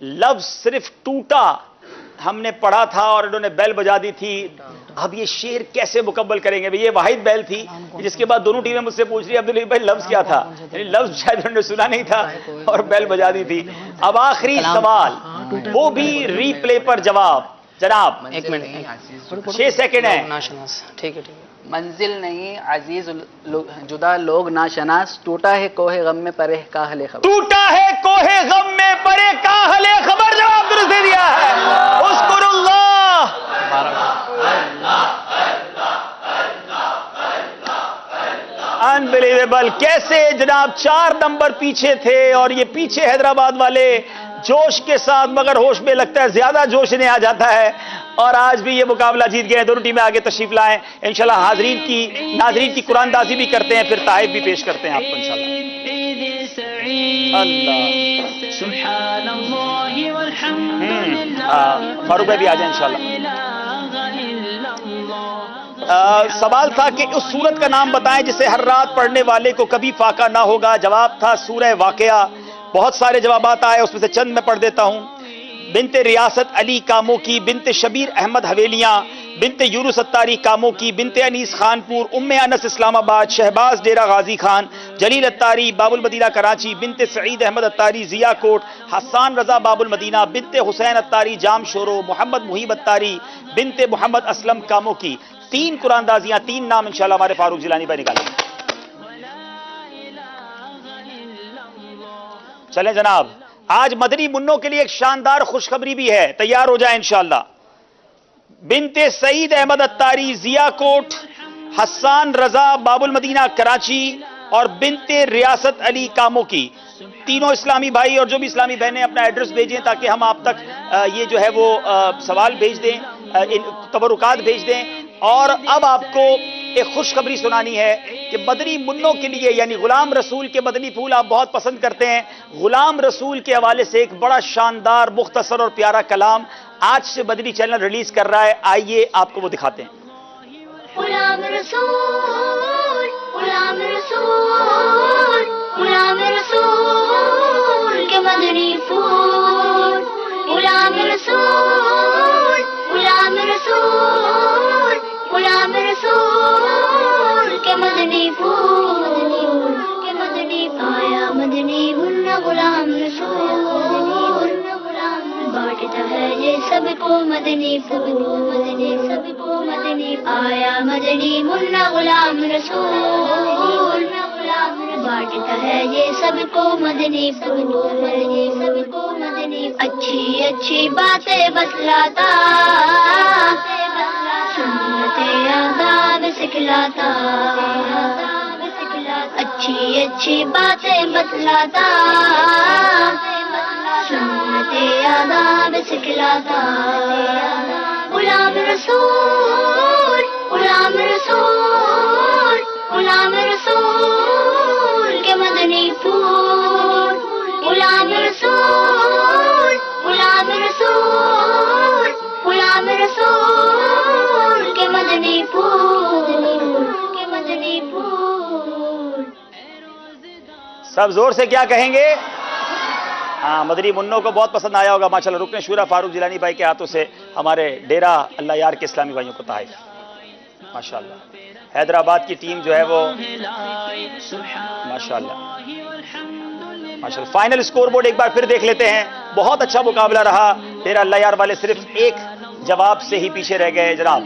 لفظ صرف ٹوٹا ہم نے پڑھا تھا اور انہوں نے بیل بجا دی تھی. اب یہ شعر کیسے مکمل کریں گے؟ یہ واحد بیل تھی جس کے بعد دونوں ٹیمیں مجھ سے پوچھ رہی عبدالعلی بھائی لفظ کیا تھا, یعنی لفظ شاید انہوں نے سنا نہیں تھا اور بیل بجا دی تھی. اب آخری سوال, وہ بھی ری پلے پر جواب. جناب
1 منٹ
6 سیکنڈ ہے.
ٹھیک ہے. منزل نہیں عزیز جدا لوگ ناشناس. ٹوٹا ہے کوہ غم میں پرے کاہل خبر.
ٹوٹا ہے کوہ غم میں پرے کاہل خبر. جواب درست دے دیا ہے. اذکر اللہ. انبلیویبل. کیسے جناب 4 نمبر پیچھے تھے اور یہ پیچھے حیدرآباد والے جوش کے ساتھ, مگر ہوش میں لگتا ہے زیادہ جوش انہیں آ جاتا ہے اور آج بھی یہ مقابلہ جیت گئے. دونوں ٹیمیں آگے تشریف لائیں. انشاءاللہ ناظرین کی قرآن دازی بھی کرتے ہیں, پھر تحائف بھی پیش کرتے ہیں آپ کو انشاءاللہ. اللہ
سبحان اللہ والحمد للہ.
فاروق بھائی بھی آ جائیں انشاءاللہ.
لا الہ الا اللہ.
سوال تھا کہ اس سورت کا نام بتائیں جسے ہر رات پڑھنے والے کو کبھی فاقہ نہ ہوگا. جواب تھا سورہ واقعہ. بہت سارے جوابات آئے, اس میں سے چند میں پڑھ دیتا ہوں. بنت ریاست علی کاموں کی, بنت شبیر احمد حویلیاں, بنت یونس اتاری کاموں کی, بنت انیس خانپور, ام انس اسلام آباد, شہباز ڈیرہ غازی خان, جلیل اتاری باب المدینہ کراچی, بنت سعید احمد اتاری ضیا کوٹ, حسان رضا باب المدینہ, بنت حسین اتاری جام شورو, محمد محیب اتاری, بنت محمد اسلم کاموں کی. 3 قرآن دازیاں, 3 نام انشاءاللہ ہمارے فاروق جیلانی بھائی نکالیں گے. چلیں جناب, آج مدنی منوں کے لیے ایک شاندار خوشخبری بھی ہے, تیار ہو جائیں انشاءاللہ. بنت سعید احمد اتاری ضیا کوٹ, حسان رضا باب المدینہ کراچی اور بنت ریاست علی کاموں کی. تینوں اسلامی بھائی اور جو بھی اسلامی بہنیں اپنا ایڈریس بھیجیں تاکہ ہم آپ تک یہ جو ہے وہ سوال بھیج دیں, تبرکات بھیج دیں. اور اب آپ کو ایک خوشخبری سنانی ہے کہ مدنی منوں کے لیے, یعنی غلام رسول کے مدنی پھول آپ بہت پسند کرتے ہیں, غلام رسول کے حوالے سے ایک بڑا شاندار مختصر اور پیارا کلام آج سے مدنی چینل ریلیز کر رہا ہے. آئیے آپ کو وہ دکھاتے ہیں.
غلام رسول, غلام رسول, غلام رسول کے مدنی پھول, غلام رسول, غلام رسول, غلام رسول کے مدنی پھول, کے مدنی پایا مدنی منا غلام رسول, بانٹتا ہے یہ سب کو مدنی پھول, مدنی سب کو مدنی آیا مدنی منا غلام رسول, بانٹتا ہے یہ سب کو مدنی پھول, مدنی سب کو مدنی اچھی اچھی باتیں بتلاتا, سنت آداب سکھلاتا, اچھی اچھی باتیں بتلاتا, سنت آداب سکھلاتا. غلام رسول, غلام رسول, غلام رسول کے مدنی پھول, غلام رسول, غلام رسول, غلام رسول کے مدنی پھول, کے مدنی پھول.
سب زور سے کیا کہیں گے؟ ہاں, مدنی منوں کو بہت پسند آیا ہوگا ماشاءاللہ. رکن شورا فاروق جیلانی بھائی کے ہاتھوں سے ہمارے ڈیرہ اللہ یار کے اسلامی بھائیوں کو تحائف ماشاءاللہ. حیدرآباد کی ٹیم جو ہے وہ ماشاءاللہ ماشاءاللہ. فائنل اسکور بورڈ ایک بار پھر دیکھ لیتے ہیں. بہت اچھا مقابلہ رہا. ڈیرہ اللہ یار والے صرف ایک جواب سے ہی پیچھے رہ گئے جناب.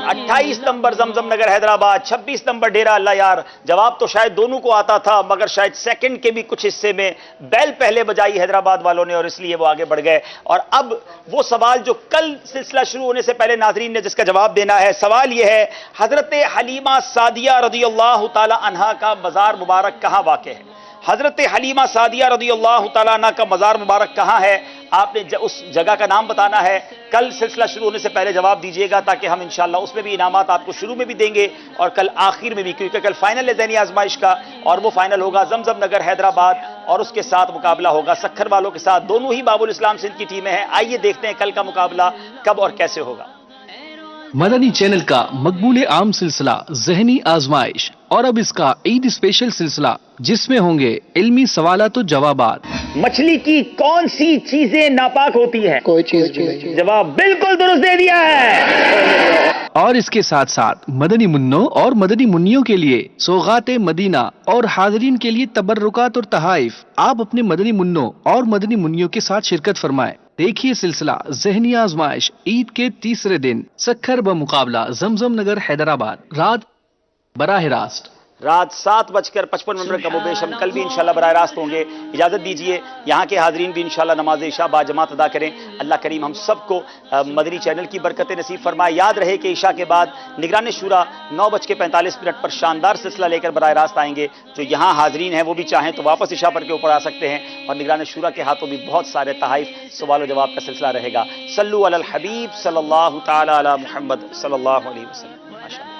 28 نمبر زمزم نگر حیدرآباد, 26 نمبر ڈیرہ اللہ یار. جواب تو شاید دونوں کو آتا تھا مگر شاید سیکنڈ کے بھی کچھ حصے میں بیل پہلے بجائی حیدرآباد والوں نے اور اس لیے وہ آگے بڑھ گئے. اور اب وہ سوال جو کل سلسلہ شروع ہونے سے پہلے ناظرین نے جس کا جواب دینا ہے, سوال یہ ہے حضرت حلیمہ سعدیہ رضی اللہ تعالی عنہا کا مزار مبارک کہاں واقع ہے؟ حضرت حلیمہ سعدیہ رضی اللہ تعالیٰ عنہ کا مزار مبارک کہاں ہے؟ آپ نے اس جگہ کا نام بتانا ہے. کل سلسلہ شروع ہونے سے پہلے جواب دیجئے گا تاکہ ہم انشاءاللہ اس میں بھی انعامات آپ کو شروع میں بھی دیں گے اور کل آخر میں بھی, کیونکہ کل فائنل ہے ذہنی آزمائش کا اور وہ فائنل ہوگا زمزم نگر حیدرآباد اور اس کے ساتھ مقابلہ ہوگا سکھر والوں کے ساتھ. دونوں ہی باب الاسلام سندھ کی ٹیمیں ہیں. آئیے دیکھتے ہیں کل کا مقابلہ کب اور کیسے ہوگا.
مدنی چینل کا مقبول عام سلسلہ ذہنی آزمائش اور اب اس کا عید اسپیشل سلسلہ جس میں ہوں گے علمی سوالات و جوابات.
مچھلی کی کون سی چیزیں ناپاک ہوتی ہیں؟
کوئی چیز بھی نہیں.
جواب بالکل درست دے دیا ہے.
اور اس کے ساتھ ساتھ مدنی منوں اور مدنی منیوں کے لیے سوغات مدینہ اور حاضرین کے لیے تبرکات اور تحائف. آپ اپنے مدنی منوں اور مدنی منیوں کے ساتھ شرکت فرمائیں. دیکھیے سلسلہ ذہنی آزمائش عید کے تیسرے دن سکھر بمقابلہ زمزم نگر حیدرآباد رات براہ راست
رات 7:55 کا مبیش. ہم کل بھی انشاءاللہ براہ راست ہوں گے. اجازت دیجئے یہاں کے حاضرین بھی انشاءاللہ نماز عشاء با جماعت ادا کریں. اللہ کریم ہم سب کو مدنی چینل کی برکتیں نصیب فرمائے. یاد رہے کہ عشاء کے بعد نگران شورا 9:45 پر شاندار سلسلہ لے کر براہ راست آئیں گے. جو یہاں حاضرین ہیں وہ بھی چاہیں تو واپس عشاء پر کے اوپر آ سکتے ہیں اور نگران شورا کے ہاتھوں بھی بہت سارے تحائف سوال و جواب کا سلسلہ رہے گا. صلو علی الحبیب صلی اللہ تعالی علی محمد صلی اللہ علیہ وسلم. ماشاءاللہ.